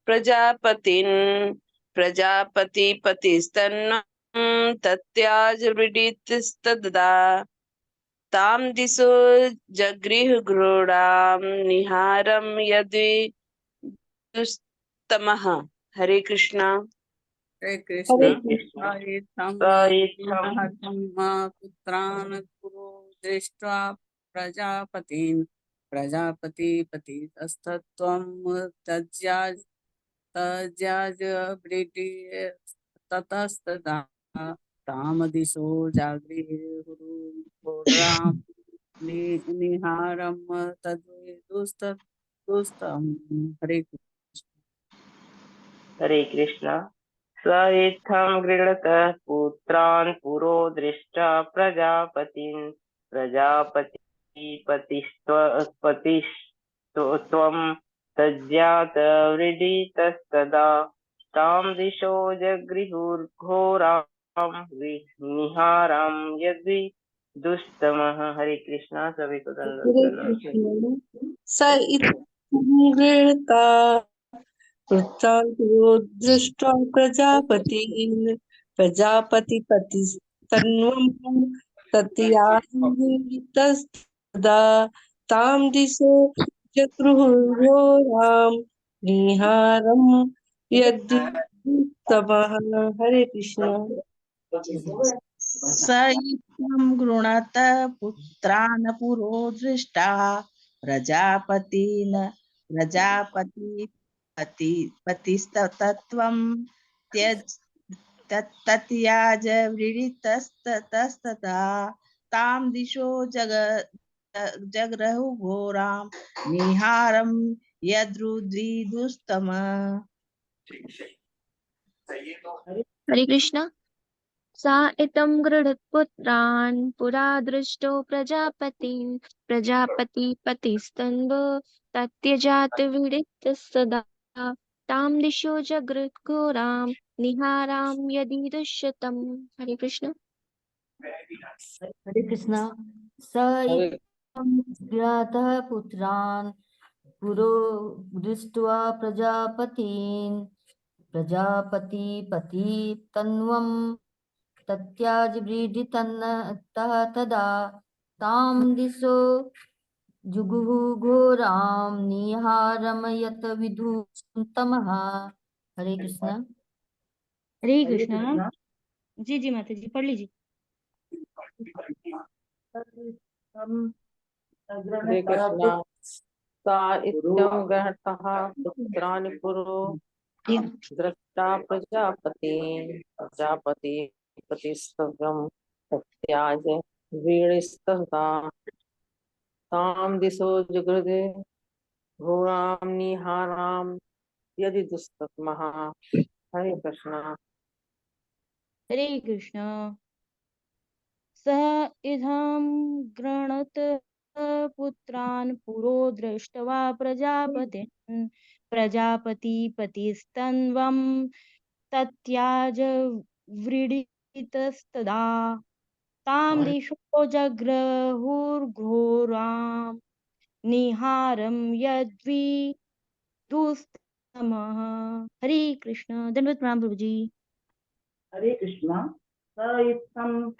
प्रजापतिन् प्रजापतिपतिस्तन्नं तत्याज वृडीतस्तदा तां दिशो जगृहुर्घोरां निहारं यदि दुस्तमः। हरे कृष्णा। हरे हरे कृष्ण कृष्णा। इत्थं पुत्रान् कुरु दृष्ट्वा प्रजापतीन् प्रजापतिपतिस्तत्त्वं तज्जाज तज्जाज वृद्धि ततस्तदा तामदिशो जागृहुर्घोरां निहारं तद्विदुस्तम्। हरे हरे कृष्ण। स इत्थं गृणतः पुत्रान् पुरो दृष्ट्वा प्रजापतिन् प्रजापतिपतिस्त्वं तज्जात वृडीतस्तदा तां दिशो जगृहुर्घोरां निहारां यद्वि दुस्तमः। हरे कृष्णा। सभी को दंडवत हरे प्रणाम। कृष्ण। स इत्थं गृह्णता पुत्रान् दृष्ट्वा प्रजापतीन् प्रजापतिपतिस्तन्वं तत्याजीवितस्तदा तां दिशो जगृहुर्घोरां निहारं यद्युत्तमः। हरे कृष्ण। स इत्थं गृणत पुत्रान् पुरो दृष्टा प्रजापतीन् प्रजापतिपतिस्तत्त्वं त्यज तत्याज वृडितस्ततस्तदा तां दिशो जगृहु घोरां निहारं यद्रुद्विदुस्तम। हरे कृष्ण। सा इतं गृढत्पुत्रान् पुरा दृष्टो प्रजापतीन् प्रजापतिपतिस्तन्व तत्यजात विदितस्तदा तां दिशो जगृह्घोरां निहारां यदि दुष्यतम्। हरे कृष्ण। हरे कृष्णा। स इत्थं ज्ञातः पुत्रान् पुरो दृष्ट्वा प्रजापतीन् प्रजापतिपतितन्वं तत्याज व्रीडितन्नतः तदा तां दिशो जुगुः घोरां निहारमयत विधूतमः। हरे कृष्णा। हरे कृष्णा। जी जी माता जी पढ़ लीजिए। हरे कृष्णा। सा इत्यं गृहतः पुत्रान् पुरो दृष्टा प्रजापतिपतिस्तवं तत्याज वीळिस्तथा तां दिशो जगृहे घोरां निहारां यदि दुस्तमः। हरे कृष्णा। हरे कृष्णा। स इदं गृणत पुत्रान् पुरो दृष्ट्वा प्रजापतिपतिस्तन्वं तत्याज व्रीडितस्तदा तां दिशो जगृहुर्घोरां निहारं यद्विदुस्तमः। हरे कृष्ण। धन्यवाद प्रणाम प्रभु जी। हरे कृष्णा। स इत्थं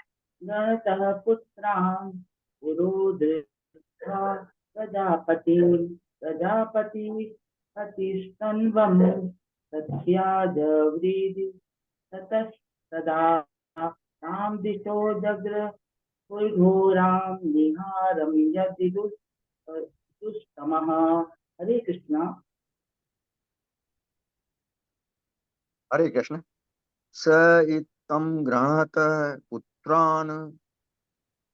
गणतः पुत्रान् पुरो दृष्ट्वा प्रजापतिस्तन्वं तस्याजव्रीडि ततस्तदा तां दिशो जगृहुर्घोरां निहारं यदि दुष्टमः। हरे कृष्णा। हरे कृष्ण। स इत्थं गृह्णात पुत्रान्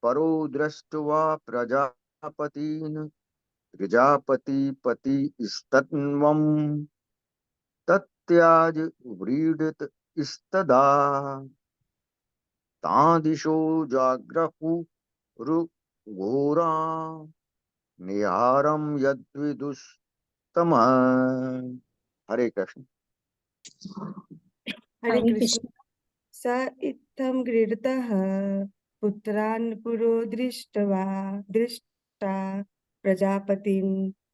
परो दृष्ट्वा प्रजापतीन् प्रजापतिपतिस्तन्वं तत्याज व्रीडित स्तदा तादृशो जाग्रहुरुघोरा निहारं यद्विदुस्तमः। हरे कृष्ण। हरे कृष्ण। स इत्थं गृह्णत पुत्रान् परो दृष्ट्वा प्रजापतीन् प्रजापतिपतिस्तन्वं तत्याज व्रीडित स्तदा तादृशो जाग्रहुरुघोरां निहारं यद्विदुस्तमः। हरे कृष्ण। हरे कृष्ण। स इत्थं गृह्णात पुत्रान् परो दृष्ट्वा प्रजापतीन् प्रजापतिपतिस्तन्वं तत्याज व्रीडित स्तदा तादृशो जाग्रहुरुघोरां निहारं यद्विदुस्तमः। हरे कृष्ण। स इत्थं गृहीतः पुत्रान् पुरो दृष्टा प्रजापतिं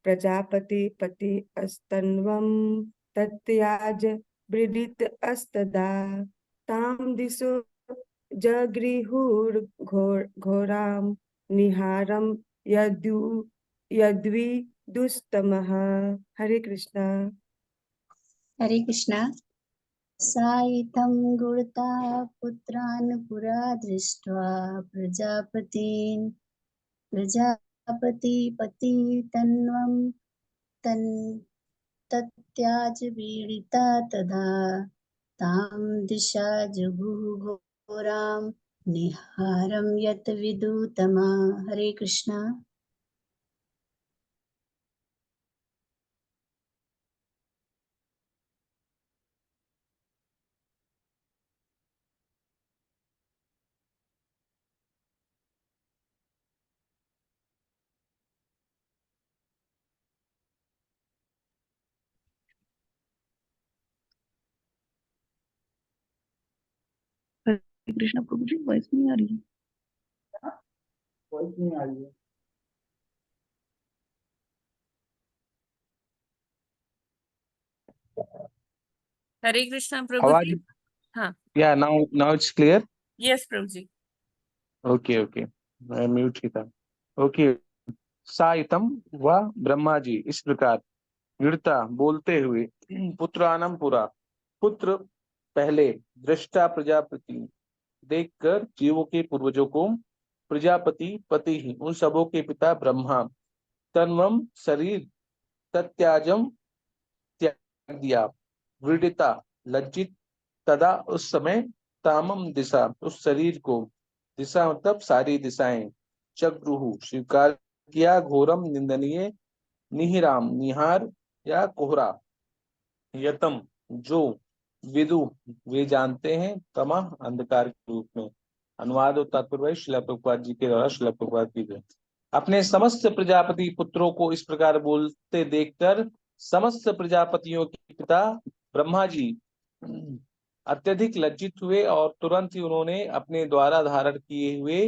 प्रजापतिपति अस्तन्वं तत्याज ब्रीडित अस्तदा तां दिशो घोरां निहारं यद्विदुस्तमः। हरे कृष्णा। हरे कृष्णा। साइतं गुणता पुत्रान् पुरा दृष्ट्वा प्रजापतिपति तन्वं तत्याज वीडिता तदा तां दिशा जगुः घोरां निहारं यत् विदुतमा। हरे कृष्णा। कृष्ण प्रभु जी, वॉइस नहीं आ रही है। वॉइस नहीं आ रही है। हरे कृष्णा प्रभु आवाज, जी। हाँ, yeah now it's clear. Yes Prabhu ji. Okay okay, मैं म्यूट ही था। ओके। साइतम व ब्रह्मा जी इस प्रकार विड़ता बोलते हुए पुत्रानम पुरा पुत्र पहले दृष्टा प्रजापति देखकर जीवों के पूर्वजों को प्रजापति पति ही उन सबों के पिता ब्रह्मा तन्वम शरीर तत्याजम त्याग दिया वृडिता लज्जित तदा उस समय तामम दिशा उस शरीर को दिशा मतलब सारी दिशाएं चक्रुहु स्वीकार किया घोरम निंदनीय निहिराम निहार या कोहरा यतम जो विदु वे जानते हैं तमः अंधकार के रूप में। अनुवाद और तात्पर्य श्रील प्रभुपाद जी के द्वारा श्रील प्रभुपाद की गए। अपने समस्त प्रजापति पुत्रों को इस प्रकार बोलते देखकर समस्त प्रजापतियों के पिता ब्रह्मा जी अत्यधिक लज्जित हुए और तुरंत ही उन्होंने अपने द्वारा धारण किए हुए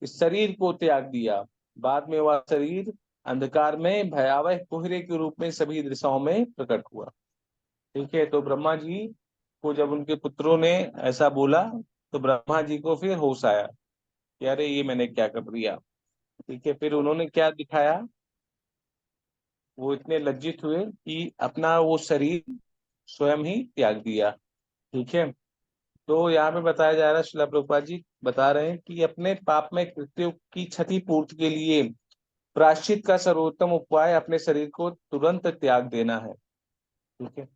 इस शरीर को त्याग दिया। बाद में वह शरीर अंधकार में भयावह कोहरे के रूप में सभी दिशाओं में प्रकट हुआ। ठीक है, तो ब्रह्मा जी को जब उनके पुत्रों ने ऐसा बोला तो ब्रह्मा जी को फिर होश आया कि अरे ये मैंने क्या कर दिया। ठीक है, फिर उन्होंने क्या दिखाया, वो इतने लज्जित हुए कि अपना वो शरीर स्वयं ही त्याग दिया। ठीक है, तो यहाँ पे बताया जा रहा है, श्रील प्रभुपाद जी बता रहे हैं कि अपने पाप में कृत्यों की क्षति पूर्ति के लिए प्रायश्चित का सर्वोत्तम उपाय अपने शरीर को तुरंत त्याग देना है। ठीक है,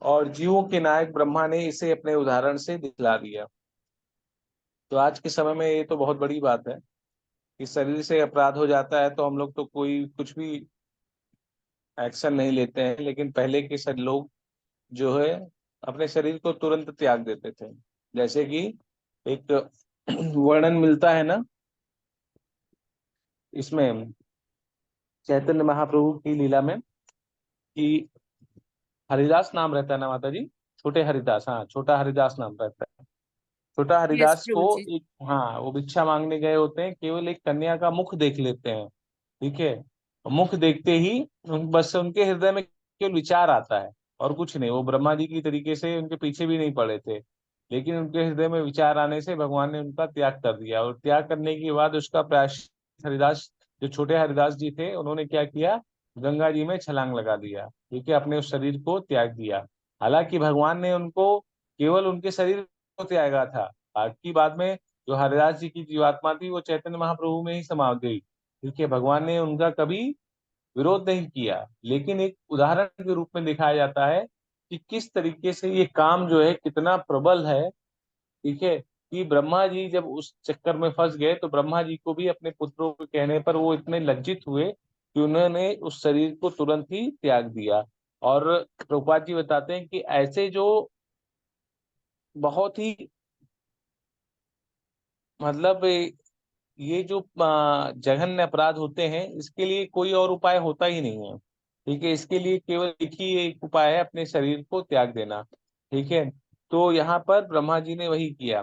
और जीवों के नायक ब्रह्मा ने इसे अपने उदाहरण से दिखला दिया। तो आज के समय में ये तो बहुत बड़ी बात है कि शरीर से अपराध हो जाता है तो हम लोग तो कोई कुछ भी एक्शन नहीं लेते हैं, लेकिन पहले के सब लोग जो है अपने शरीर को तुरंत त्याग देते थे। जैसे कि एक वर्णन मिलता है ना इसमें चैतन्य महाप्रभु की लीला में कि हरिदास नाम रहता है ना माता जी, छोटे हरिदास, हाँ छोटा हरिदास नाम रहता है। छोटा यस हरिदास को प्रभु जी। एक, हाँ वो भिक्षा मांगने गए होते हैं, केवल एक कन्या का मुख देख लेते हैं। ठीक है, मुख देखते ही बस उनके हृदय में केवल विचार आता है और कुछ नहीं। वो ब्रह्मा जी की तरीके से उनके पीछे भी नहीं पड़े थे, लेकिन उनके हृदय में विचार आने से भगवान ने उनका त्याग कर दिया। और त्याग करने के बाद उसका प्रायश्चित हरिदास, जो छोटे हरिदास जी थे, उन्होंने क्या किया, गंगा जी में छलांग लगा दिया। ठीक है, अपने उस शरीर को त्याग दिया। हालांकि भगवान ने उनको केवल उनके शरीर को त्यागा था, बाकी बाद में जो हरिदास जी की जीवात्मा थी वो चैतन्य महाप्रभु में ही समा गई। ठीक है, भगवान ने उनका कभी विरोध नहीं किया, लेकिन एक उदाहरण के रूप में दिखाया जाता है कि किस तरीके से ये काम जो है कितना प्रबल है। ठीक है, कि ब्रह्मा जी जब उस चक्कर में फंस गए तो ब्रह्मा जी को भी अपने पुत्रों के कहने पर वो इतने लज्जित हुए कि उन्होंने उस शरीर को तुरंत ही त्याग दिया। और प्रभुपाद जी बताते हैं कि ऐसे जो बहुत ही मतलब ये जो जघन्य अपराध होते हैं, इसके लिए कोई और उपाय होता ही नहीं है। ठीक है, इसके लिए केवल एक ही एक उपाय है, अपने शरीर को त्याग देना। ठीक है। तो यहाँ पर ब्रह्मा जी ने वही किया।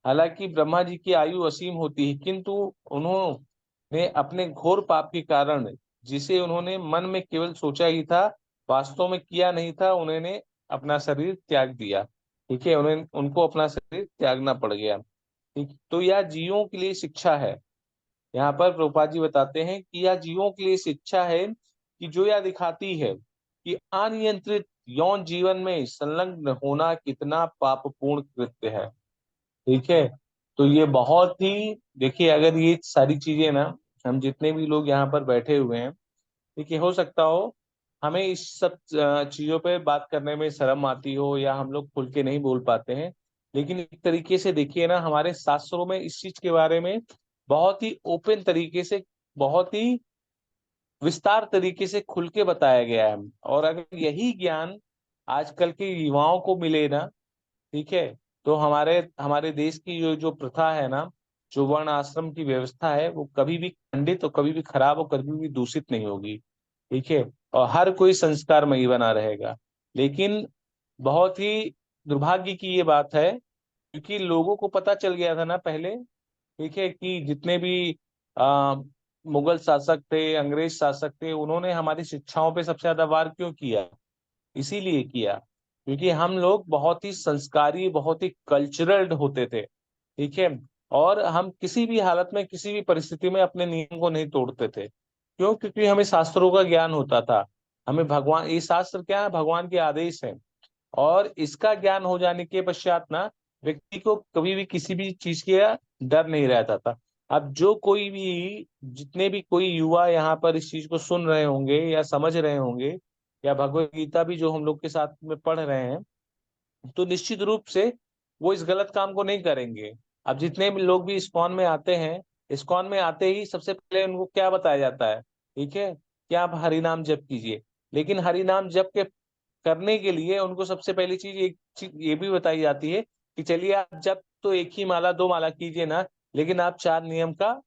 हालांकि ब्रह्मा जी की आयु असीम होती है, किंतु उन्होंने अपने घोर पाप के कारण, जिसे उन्होंने मन में केवल सोचा ही था, वास्तव में किया नहीं था, उन्होंने अपना शरीर त्याग दिया। ठीक है, उन्हें उनको अपना शरीर त्यागना पड़ गया। ठीक, तो यह जीवों के लिए शिक्षा है। यहाँ पर प्रभुपाद जी बताते हैं कि यह जीवों के लिए शिक्षा है कि जो यह दिखाती है कि अनियंत्रित यौन जीवन में संलग्न होना कितना पापपूर्ण कृत्य है। ठीक है, तो ये बहुत ही, देखिए अगर ये सारी चीजें ना, हम जितने भी लोग यहाँ पर बैठे हुए हैं, ठीक है, हो सकता हो हमें इस सब चीजों पे बात करने में शर्म आती हो, या हम लोग खुल के नहीं बोल पाते हैं, लेकिन एक तरीके से देखिए ना, हमारे शास्त्रों में इस चीज के बारे में बहुत ही ओपन तरीके से, बहुत ही विस्तार तरीके से खुल के बताया गया है। और अगर यही ज्ञान आजकल के युवाओं को मिले ना, ठीक है, तो हमारे हमारे देश की जो जो प्रथा है ना, जो वर्ण आश्रम की व्यवस्था है, वो कभी भी खंडित और कभी भी खराब और कभी भी दूषित नहीं होगी। ठीक है, और हर कोई संस्कारमयी बना रहेगा। लेकिन बहुत ही दुर्भाग्य की ये बात है, क्योंकि लोगों को पता चल गया था ना पहले, ठीक है, कि जितने भी आ, मुगल शासक थे, अंग्रेज शासक थे, उन्होंने हमारी शिक्षाओं पे सबसे ज्यादा वार क्यों किया? इसीलिए किया क्योंकि हम लोग बहुत ही संस्कारी, बहुत ही कल्चरल्ड होते थे। ठीक है, और हम किसी भी हालत में, किसी भी परिस्थिति में अपने नियम को नहीं तोड़ते थे। क्यों? क्योंकि हमें शास्त्रों का ज्ञान होता था। हमें भगवान, ये शास्त्र क्या है? भगवान के आदेश है। और इसका ज्ञान हो जाने के पश्चात ना, व्यक्ति को कभी भी किसी भी चीज का डर नहीं रहता था। अब जो कोई भी, जितने भी कोई युवा यहाँ पर इस चीज को सुन रहे होंगे या समझ रहे होंगे, या भगवत गीता भी जो हम लोग के साथ में पढ़ रहे हैं, तो निश्चित रूप से वो इस गलत काम को नहीं करेंगे। अब जितने भी लोग भी इस्कॉन में आते हैं, इस्कॉन में आते ही सबसे पहले उनको क्या बताया जाता है? ठीक है, कि आप हरि नाम जप कीजिए। लेकिन हरि नाम जप के करने के लिए उनको सबसे पहली चीज, एक चीज ये भी बताई जाती है कि चलिए आप जब तो एक ही माला, दो माला कीजिए ना, लेकिन आप 4 नियम का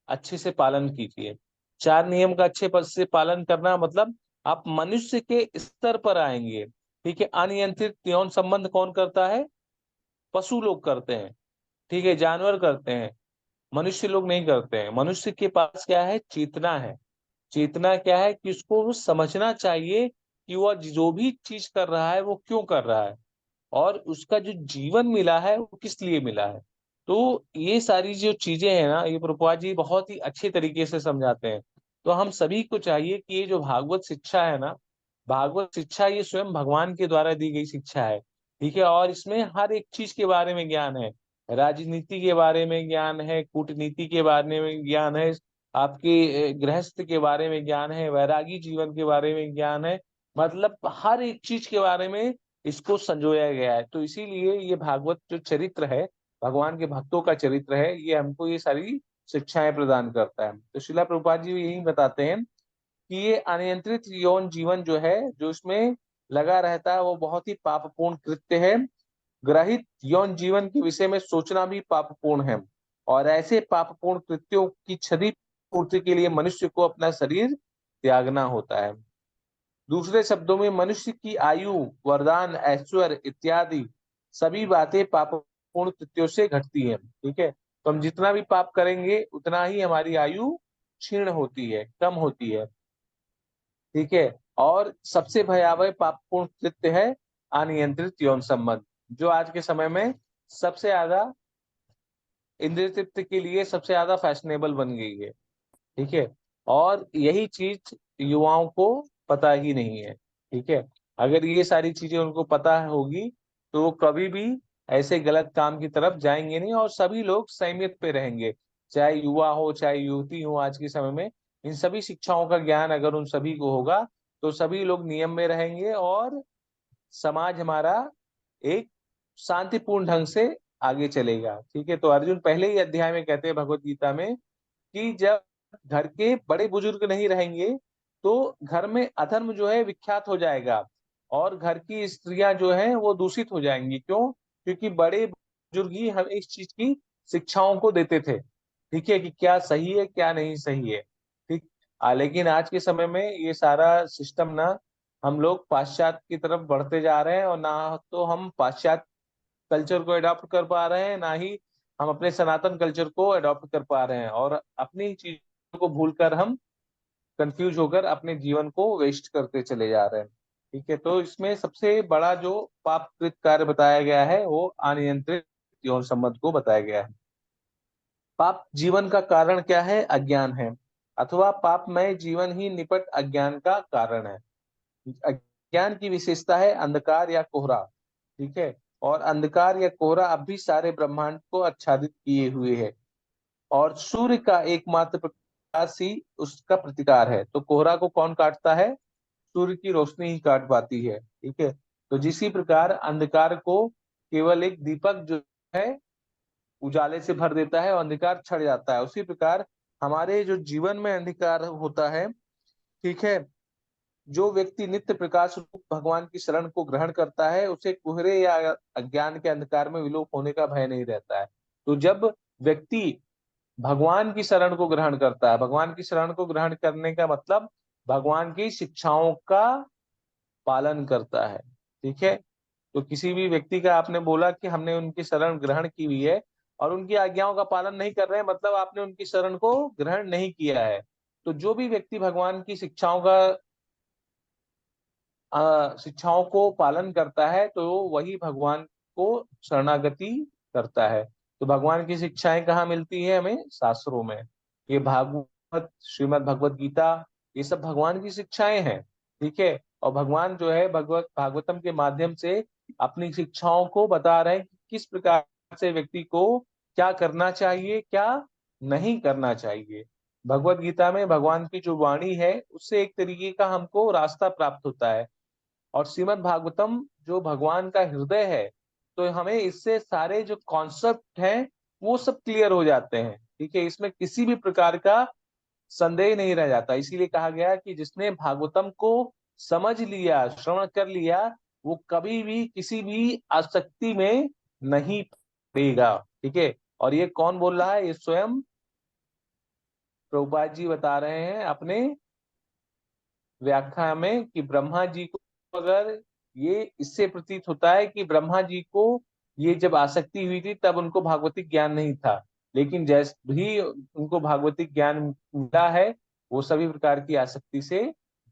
अच्छे से पालन कीजिए। 4 नियम का अच्छे पद से पालन करना मतलब आप मनुष्य के स्तर पर आएंगे। ठीक है, अनियंत्रित यौन संबंध कौन करता है? पशु लोग करते हैं। ठीक है, जानवर करते हैं, मनुष्य लोग नहीं करते हैं। मनुष्य के पास क्या है? चेतना है। चेतना क्या है कि उसको वो समझना चाहिए कि वह जो भी चीज कर रहा है वो क्यों कर रहा है, और उसका जो जीवन मिला है वो किस लिए मिला है। तो ये सारी जो चीजें हैं ना, ये प्रभुपाद जी बहुत ही अच्छे तरीके से समझाते हैं। तो हम सभी को चाहिए कि ये जो भागवत शिक्षा है ना, भागवत शिक्षा ये स्वयं भगवान के द्वारा दी गई शिक्षा है। ठीक है, और इसमें हर एक चीज के बारे में ज्ञान है। राजनीति के बारे में ज्ञान है, कूटनीति के बारे में ज्ञान है, आपके गृहस्थ के बारे में ज्ञान है, वैरागी जीवन के बारे में ज्ञान है। मतलब हर एक चीज के बारे में इसको संजोया गया है। तो इसीलिए ये भागवत जो चरित्र है, भगवान के भक्तों का चरित्र है, ये हमको ये सारी शिक्षाएं प्रदान करता है। तो शिला प्रभुपाद जी यही बताते हैं कि ये अनियंत्रित यौन जीवन जो है, जो इसमें लगा रहता है, वो बहुत ही पापपूर्ण कृत्य है। ग्रहित यौन जीवन के विषय में सोचना भी पापपूर्ण है। और ऐसे पापपूर्ण कृत्यों की क्षति पूर्ति के लिए मनुष्य को अपना शरीर त्यागना होता है। दूसरे शब्दों में, मनुष्य की आयु, वरदान, ऐश्वर्य इत्यादि सभी बातें पापपूर्ण कृत्यों से घटती है। ठीक है, तो हम जितना भी पाप करेंगे उतना ही हमारी आयु क्षीण होती है, कम होती है। ठीक है, और सबसे भयावह पापपूर्ण कृत्य है अनियंत्रित यौन संबंध, जो आज के समय में सबसे ज्यादा इंद्रिय तृप्ति के लिए सबसे ज्यादा फैशनेबल बन गई है। ठीक है, और यही चीज युवाओं को पता ही नहीं है। ठीक है, अगर ये सारी चीजें उनको पता होगी तो वो कभी भी ऐसे गलत काम की तरफ जाएंगे नहीं, और सभी लोग संयमित पे रहेंगे। चाहे युवा हो, चाहे युवती हो, आज के समय में इन सभी शिक्षाओं का ज्ञान अगर उन सभी को होगा तो सभी लोग नियम में रहेंगे, और समाज हमारा एक शांतिपूर्ण ढंग से आगे चलेगा। ठीक है, तो अर्जुन पहले ही अध्याय में कहते हैं भगवत गीता में कि जब घर के बड़े बुजुर्ग नहीं रहेंगे तो घर में अधर्म जो है विख्यात हो जाएगा, और घर की स्त्रियां जो हैं वो दूषित हो जाएंगी। क्यों? क्योंकि बड़े बुजुर्ग ही हमें इस चीज की शिक्षाओं को देते थे। ठीक है, कि क्या सही है, क्या नहीं सही है। ठीक, लेकिन आज के समय में ये सारा सिस्टम ना हम लोग पाश्चात्य की तरफ बढ़ते जा रहे हैं, और ना तो हम पाश्चात्य कल्चर को अडॉप्ट कर पा रहे हैं, ना ही हम अपने सनातन कल्चर को अडॉप्ट कर पा रहे हैं, और अपनी चीजों को भूलकर हम कंफ्यूज होकर अपने जीवन को वेस्ट करते चले जा रहे हैं। ठीक है, तो इसमें सबसे बड़ा जो पापकृत कार्य बताया गया है वो अनियंत्रित यौन संबंध को बताया गया है। पाप जीवन का कारण क्या है? अज्ञान है, अथवा पापमय जीवन ही निपट अज्ञान का कारण है। अज्ञान की विशेषता है अंधकार या कोहरा। ठीक है, और अंधकार या कोहरा अब भी सारे ब्रह्मांड को आच्छादित किए हुए है, और सूर्य का एकमात्र प्रकाश ही उसका प्रतिकार है। तो कोहरा को कौन काटता है? सूर्य की रोशनी ही काट पाती है। ठीक है, तो जिसी प्रकार अंधकार को केवल एक दीपक जो है उजाले से भर देता है और अंधकार छड़ जाता है, उसी प्रकार हमारे जो जीवन में अंधकार होता है, ठीक है, जो व्यक्ति नित्य प्रकाश रूप भगवान की शरण को ग्रहण करता है, उसे कोहरे या अज्ञान के अंधकार में विलोप होने का भय नहीं रहता है। तो जब व्यक्ति भगवान की शरण को ग्रहण करता है, भगवान की शरण को ग्रहण करने का मतलब भगवान की शिक्षाओं का पालन करता है। ठीक है, तो किसी भी व्यक्ति का आपने बोला कि हमने उनकी शरण ग्रहण की हुई है और उनकी आज्ञाओं का पालन नहीं कर रहे हैं, मतलब आपने उनकी शरण को ग्रहण नहीं किया है। तो जो भी व्यक्ति भगवान की शिक्षाओं को पालन करता है, तो वही भगवान को शरणागति करता है। तो भगवान की शिक्षाएं कहाँ मिलती है हमें? शास्त्रों में। ये भागवत, श्रीमद् भगवत गीता, ये सब भगवान की शिक्षाएं हैं। ठीक है, और भगवान जो है भागवतम के माध्यम से अपनी शिक्षाओं को बता रहे हैं कि किस प्रकार से व्यक्ति को क्या करना चाहिए, क्या नहीं करना चाहिए। भगवत गीता में भगवान की जो वाणी है उससे एक तरीके का हमको रास्ता प्राप्त होता है, और श्रीमद् भागवतम जो भगवान का हृदय है, तो हमें इससे सारे जो कॉन्सेप्ट हैं वो सब क्लियर हो जाते हैं। ठीक है, इसमें किसी भी प्रकार का संदेह नहीं रह जाता। इसीलिए कहा गया कि जिसने भागवतम को समझ लिया, श्रवण कर लिया, वो कभी भी किसी भी आसक्ति में नहीं पड़ेगा। ठीक है, और ये कौन बोल रहा है? ये स्वयं प्रभुपाद जी बता रहे हैं अपने व्याख्या में कि ब्रह्मा जी को, अगर ये इससे प्रतीत होता है कि ब्रह्मा जी को ये जब आसक्ति हुई थी तब उनको भागवतिक ज्ञान नहीं था, लेकिन जैसे भी उनको भागवतिक ज्ञान मिला है वो सभी प्रकार की आसक्ति से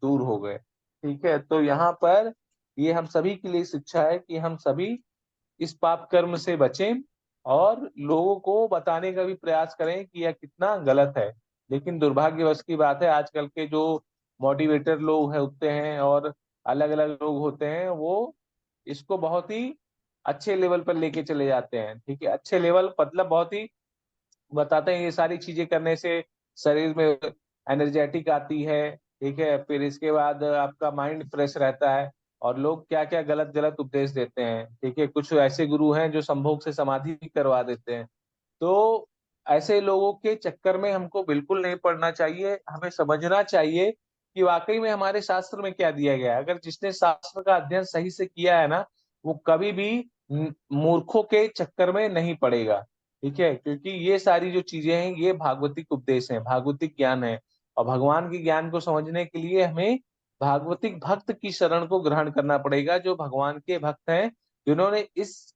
दूर हो गए। ठीक है, तो यहाँ पर ये हम सभी के लिए शिक्षा है कि हम सभी इस पाप कर्म से बचें और लोगों को बताने का भी प्रयास करें कि यह कितना गलत है। लेकिन दुर्भाग्यवश की बात है, आजकल के जो मोटिवेटर लोग होते हैं और अलग अलग लोग होते हैं, वो इसको बहुत ही अच्छे लेवल पर लेके चले जाते हैं। ठीक है, अच्छे लेवल मतलब बहुत ही बताते हैं ये सारी चीजें करने से शरीर में एनर्जेटिक आती है। ठीक है, फिर इसके बाद आपका माइंड फ्रेश रहता है, और लोग क्या क्या गलत गलत उपदेश देते हैं। ठीक है, कुछ ऐसे गुरु हैं जो संभोग से समाधि भी करवा देते हैं। तो ऐसे लोगों के चक्कर में हमको बिल्कुल नहीं पड़ना चाहिए। हमें समझना चाहिए कि वाकई में हमारे शास्त्र में क्या दिया गया है। अगर जिसने शास्त्र का अध्ययन सही से किया है ना, वो कभी भी मूर्खों के चक्कर में नहीं पड़ेगा। ठीक है, क्योंकि ये सारी जो चीजें हैं ये भागवतिक उपदेश हैं, भागवतिक ज्ञान है, और भगवान के ज्ञान को समझने के लिए हमें भागवतिक भक्त की शरण को ग्रहण करना पड़ेगा, जो भगवान के भक्त हैं, जिन्होंने इस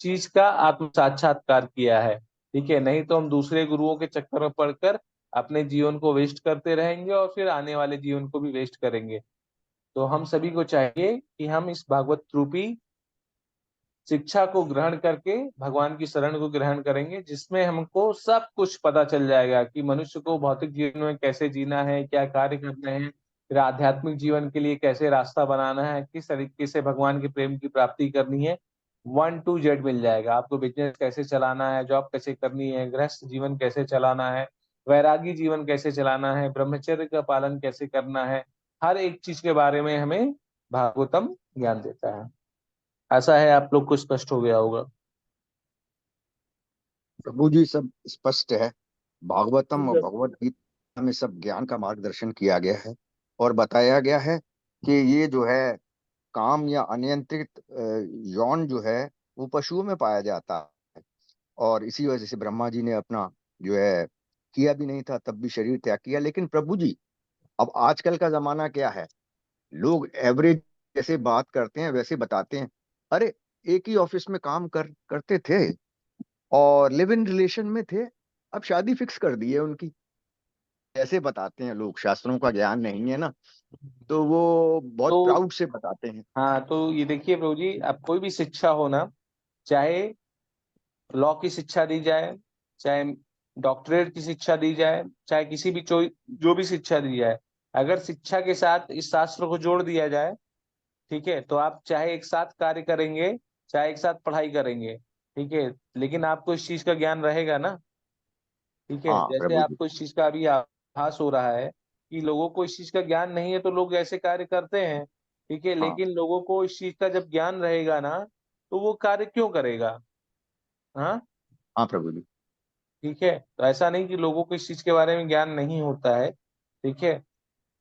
चीज का आत्म साक्षात्कार किया है। ठीक है, नहीं तो हम दूसरे गुरुओं के चक्कर में पड़कर अपने जीवन को वेस्ट करते रहेंगे और फिर आने वाले जीवन को भी वेस्ट करेंगे। तो हम सभी को चाहिए कि हम इस भागवत रूपी शिक्षा को ग्रहण करके भगवान की शरण को ग्रहण करेंगे, जिसमें हमको सब कुछ पता चल जाएगा कि मनुष्य को भौतिक जीवन में कैसे जीना है, क्या कार्य करने हैं, फिर आध्यात्मिक जीवन के लिए कैसे रास्ता बनाना है, किस तरीके से भगवान के प्रेम की प्राप्ति करनी है। 1 to Z मिल जाएगा आपको। बिजनेस कैसे चलाना है, जॉब कैसे करनी है, गृहस्थ जीवन कैसे चलाना है, वैरागी जीवन कैसे चलाना है, ब्रह्मचर्य का पालन कैसे करना है, हर एक चीज के बारे में हमें भागवतम ज्ञान देता है। ऐसा है, आप लोग को स्पष्ट हो गया होगा। प्रभु जी सब स्पष्ट है। भागवतम और भगवत गीता में सब ज्ञान का मार्गदर्शन किया गया है और बताया गया है कि ये जो है काम या अनियंत्रित यौन जो है वो पशुओं में पाया जाता है, और इसी वजह से ब्रह्मा जी ने अपना जो है किया भी नहीं था तब भी शरीर त्याग किया। लेकिन प्रभु जी अब आजकल का जमाना क्या है लोग एवरेज जैसे बात करते हैं वैसे बताते हैं। अरे एक ही ऑफिस में काम करते थे और लिव इन रिलेशन में थे, अब शादी फिक्स कर दी है उनकी। ऐसे बताते हैं लोग, शास्त्रों का ज्ञान नहीं है ना, तो वो बहुत तो प्राउड से बताते हैं। हाँ, तो ये देखिए प्रभु जी, अब कोई भी शिक्षा हो ना, चाहे लॉ की शिक्षा दी जाए, चाहे डॉक्टरेट की शिक्षा दी जाए, चाहे किसी भी जो भी शिक्षा दी जाए, अगर शिक्षा के साथ इस शास्त्र को जोड़ दिया जाए, ठीक है, तो आप चाहे एक साथ कार्य करेंगे, चाहे एक साथ पढ़ाई करेंगे, ठीक है, लेकिन आपको इस चीज का ज्ञान रहेगा ना। ठीक है, हाँ जैसे प्रभु जी। आपको इस चीज का अभी आभास हो रहा है कि लोगों को इस चीज का ज्ञान नहीं है, तो लोग ऐसे कार्य करते हैं। ठीक है, हाँ लेकिन लोगों को इस चीज का जब ज्ञान रहेगा ना, तो वो कार्य क्यों करेगा। हाँ, हाँ प्रभु जी। ठीक है, तो ऐसा नहीं कि लोगों को इस चीज के बारे में ज्ञान नहीं होता है। ठीक है,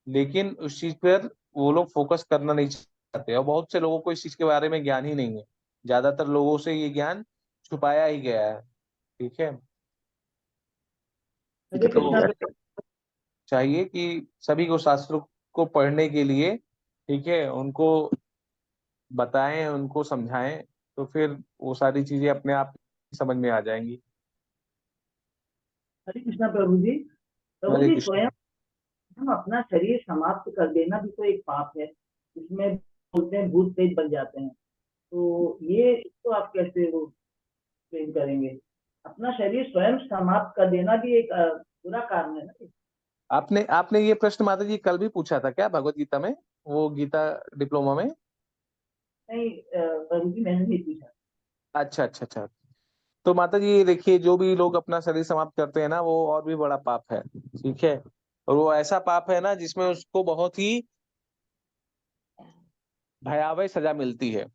लेकिन उस चीज पर वो लोग फोकस करना नहीं चाहते, और बहुत से लोगों को इस चीज के बारे में ज्ञान ही नहीं है। ज्यादातर लोगों से ये ज्ञान छुपाया ही गया है। ठीक है, ठीक है हरे प्रभु कृष्णा जी। प्रभु। चाहिए कि सभी को शास्त्र को पढ़ने के लिए, ठीक है, उनको बताएं, उनको समझाएं, तो फिर वो सारी चीजें अपने आप समझ में आ जाएंगी। हरे कृष्णा प्रभु जी। प्रभु हरे जी, कृष्ण। स्वयं हम अपना शरीर समाप्त कर देना भी तो एक पाप है। इसमें बोलते हैं भूत प्रेत बन जाते हैं। तो ये इसको आप कैसे वो एक्सप्लेन करेंगे? अपना शरीर स्वयं समाप्त कर देना भी एक बुरा काम है ना। आपने आपने ये प्रश्न माता जी कल भी पूछा था क्या, भगवत गीता में, वो गीता डिप्लोमा में? नहीं प्रभु जी, मैंने नहीं पूछा। अच्छा अच्छा अच्छा। तो माता जी ये देखिए, जो भी लोग अपना शरीर समाप्त करते हैं ना, वो और भी बड़ा पाप है। ठीक है, और वो ऐसा पाप है ना जिसमें उसको बहुत ही भयावह सजा मिलती है।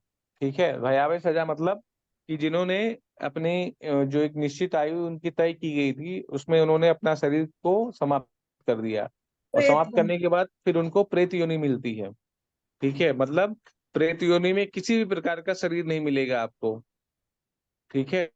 ठीक है, भयावह सजा मतलब कि जिन्होंने अपने जो एक निश्चित आयु उनकी तय की गई थी, उसमें उन्होंने अपना शरीर को समाप्त कर दिया, और प्रेत समाप्त बन। करने के बाद फिर उनको प्रेत योनि मिलती है। ठीक है, मतलब प्रेत योनि में किसी भी प्रकार का शरीर नहीं मिलेगा आपको। ठीक है,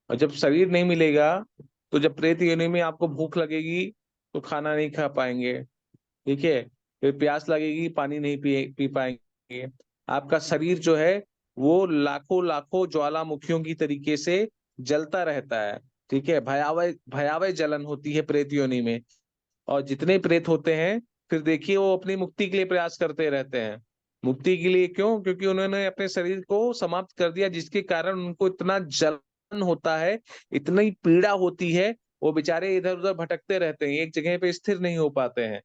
और जब शरीर नहीं मिलेगा, तो जब प्रेत योनि में आपको भूख लगेगी तो खाना नहीं खा पाएंगे। ठीक है, फिर प्यास लगेगी, पानी नहीं पी पाएंगे। आपका शरीर जो है वो लाखों लाखों ज्वालामुखियों की तरीके से जलता रहता है। ठीक है, भयावह भयावह जलन होती है प्रेत योनि में। और जितने प्रेत होते हैं, फिर देखिए वो अपनी मुक्ति के लिए प्रयास करते रहते हैं। मुक्ति के लिए क्यों? क्योंकि उन्होंने अपने शरीर को समाप्त कर दिया, जिसके कारण उनको इतना जलन होता है, इतनी पीड़ा होती है। वो बेचारे इधर उधर भटकते रहते हैं, एक जगह पे स्थिर नहीं हो पाते हैं।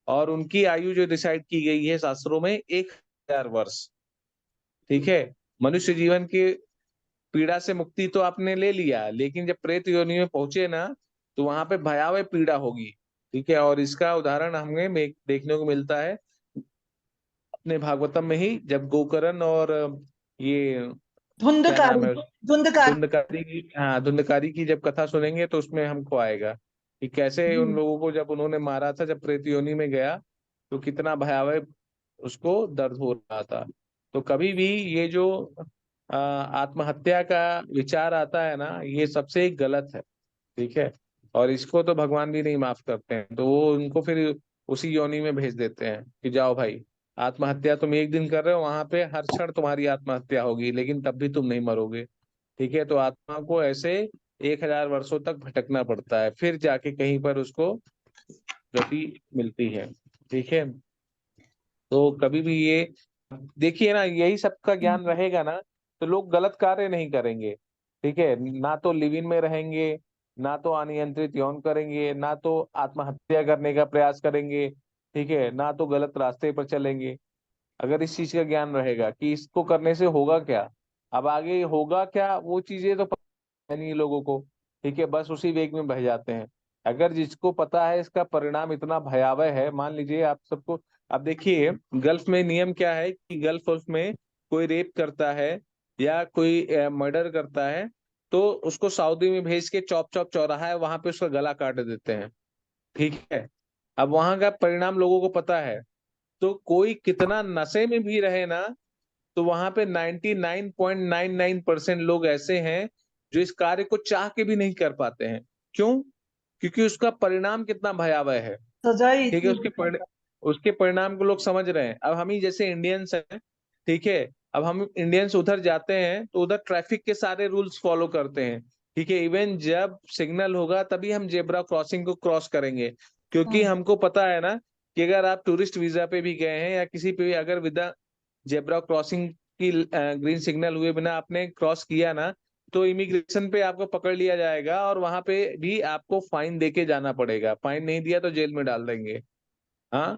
और उनकी आयु जो डिसाइड की गई है शास्त्रों में, 1000 वर्ष। ठीक है, मनुष्य जीवन की पीड़ा से मुक्ति तो आपने ले लिया, लेकिन जब प्रेत योनि में पहुंचे ना, तो वहां पे भयावह पीड़ा होगी। ठीक है, और इसका उदाहरण हमें देखने को मिलता है अपने भागवतम में ही, जब गोकर्ण और ये क्या नाम धुंधकारी। है, धुंधकारी। धुंधकारी की, हाँ, धुंधकारी की जब कथा सुनेंगे तो उसमें हमको आएगा कि कैसे उन लोगों को जब उन्होंने मारा था, जब प्रेत योनि में गया, तो कितना भयावह उसको दर्द हो रहा था। तो कभी भी ये जो आत्महत्या का विचार आता है ना, ये सबसे गलत है। ठीक है, और इसको तो भगवान भी नहीं माफ करते हैं, तो वो उनको फिर उसी योनि में भेज देते हैं कि जाओ भाई, आत्महत्या तुम एक दिन कर रहे हो, वहां पे हर क्षण तुम्हारी आत्महत्या होगी, लेकिन तब भी तुम नहीं मरोगे। ठीक है, तो आत्मा को ऐसे 1000 वर्षों तक भटकना पड़ता है, फिर जाके कहीं पर उसको गति मिलती है। ठीक है, तो कभी भी ये देखिए ना, यही सबका ज्ञान रहेगा ना, तो लोग गलत कार्य नहीं करेंगे। ठीक है, ना तो लिव इन में रहेंगे, ना तो अनियंत्रित यौन करेंगे, ना तो आत्महत्या करने का प्रयास करेंगे। ठीक है, ना तो गलत रास्ते पर चलेंगे। अगर इस चीज का ज्ञान रहेगा कि इसको करने से होगा क्या, अब आगे होगा क्या, वो चीजें तो पता नहीं लोगों को। ठीक है, बस उसी वेग में बह जाते हैं। अगर जिसको पता है इसका परिणाम इतना भयावह है, मान लीजिए आप सबको, अब देखिए गल्फ में नियम क्या है कि गल्फ में कोई रेप करता है या कोई मर्डर करता है, तो उसको सऊदी में भेज के चौप चौप चौराहा है वहां पे उसका गला काट देते हैं। ठीक है, अब वहां का परिणाम लोगों को पता है। तो कोई कितना नशे में भी रहे ना, तो वहां पे 99.99% लोग ऐसे हैं जो इस कार्य को चाह के भी नहीं कर पाते हैं। क्यों? क्योंकि उसका परिणाम कितना भयावह है। सजाई ठीक है, इतनी। उसके परिणाम को लोग समझ रहे हैं। अब हम ही जैसे इंडियंस हैं, ठीक है, अब हम इंडियंस उधर जाते हैं तो उधर ट्रैफिक के सारे रूल्स फॉलो करते हैं, ठीक है, इवन जब सिग्नल होगा तभी हम जेब्रा क्रॉसिंग को क्रॉस करेंगे, क्योंकि हमको पता है ना कि अगर आप टूरिस्ट वीजा पे भी गए हैं या किसी पे भी अगर विदा जेब्रा क्रॉसिंग की ग्रीन सिग्नल हुए बिना आपने क्रॉस किया ना, तो इमिग्रेशन पे आपको पकड़ लिया जाएगा और वहां पे भी आपको फाइन दे के जाना पड़ेगा, फाइन नहीं दिया तो जेल में डाल देंगे। हाँ,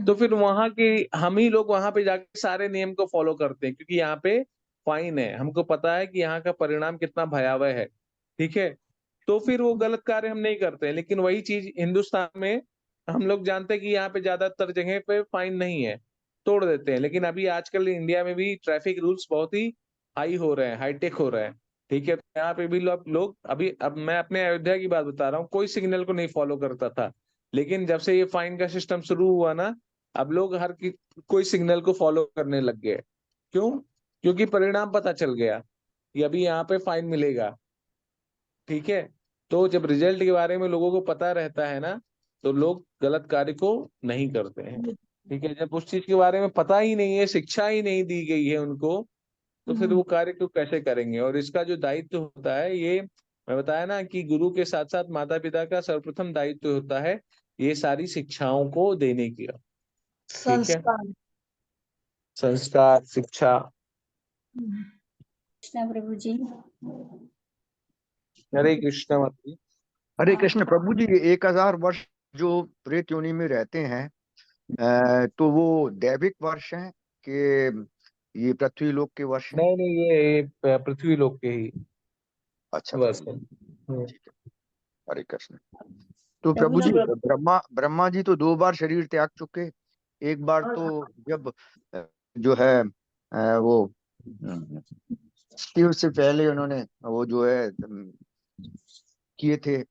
तो फिर वहां के हम ही लोग वहां पे जाके सारे नियम को फॉलो करते हैं, क्योंकि यहाँ पे फाइन है, हमको पता है कि यहाँ का परिणाम कितना भयावह है, ठीक है, तो फिर वो गलत कार्य हम नहीं करते हैं। लेकिन वही चीज हिंदुस्तान में हम लोग जानते हैं कि यहाँ पे ज्यादातर जगह पे फाइन नहीं है, तोड़ देते हैं। लेकिन अभी आजकल इंडिया में भी ट्रैफिक रूल्स बहुत ही हाई हो रहे हैं, हाईटेक हो रहे हैं, ठीक है, तो यहाँ पे भी लोग अभी, अब मैं अपने अयोध्या की बात बता रहा हूँ, कोई सिग्नल को नहीं फॉलो करता था, लेकिन जब से ये फाइन का सिस्टम शुरू हुआ ना, अब लोग कोई सिग्नल को फॉलो करने लग गए। क्यों? क्योंकि परिणाम पता चल गया कि अभी यहाँ पे फाइन मिलेगा, ठीक है, तो जब रिजल्ट के बारे में लोगों को पता रहता है ना, तो लोग गलत कार्य को नहीं करते हैं, ठीक है। जब उस चीज के बारे में पता ही नहीं है, शिक्षा ही नहीं दी गई है उनको, तो फिर वो कार्य को कैसे करेंगे? और इसका जो दायित्व होता है, ये मैं बताया ना कि गुरु के साथ साथ माता पिता का सर्वप्रथम दायित्व होता है ये सारी शिक्षाओं को देने की, ठीक है, संस्कार। संस्कार, शिक्षा। कृष्णा प्रभु जी। हरे कृष्ण माता जी। हरे कृष्ण प्रभु जी। 1000 वर्ष जो प्रेत योनि में रहते हैं, तो वो दैविक वर्ष हैं कि ये पृथ्वी लोक के वर्ष हैं? नहीं नहीं, ये पृथ्वी लोक के ही अच्छा वर्ष प्रभु है। जी, ठीक है। हरे कृष्ण। तो प्रभु जी, ब्रह्मा जी तो 2 बार शरीर त्याग चुके। एक बार तो जब जो है वो शिव से पहले उन्होंने वो जो है किए थे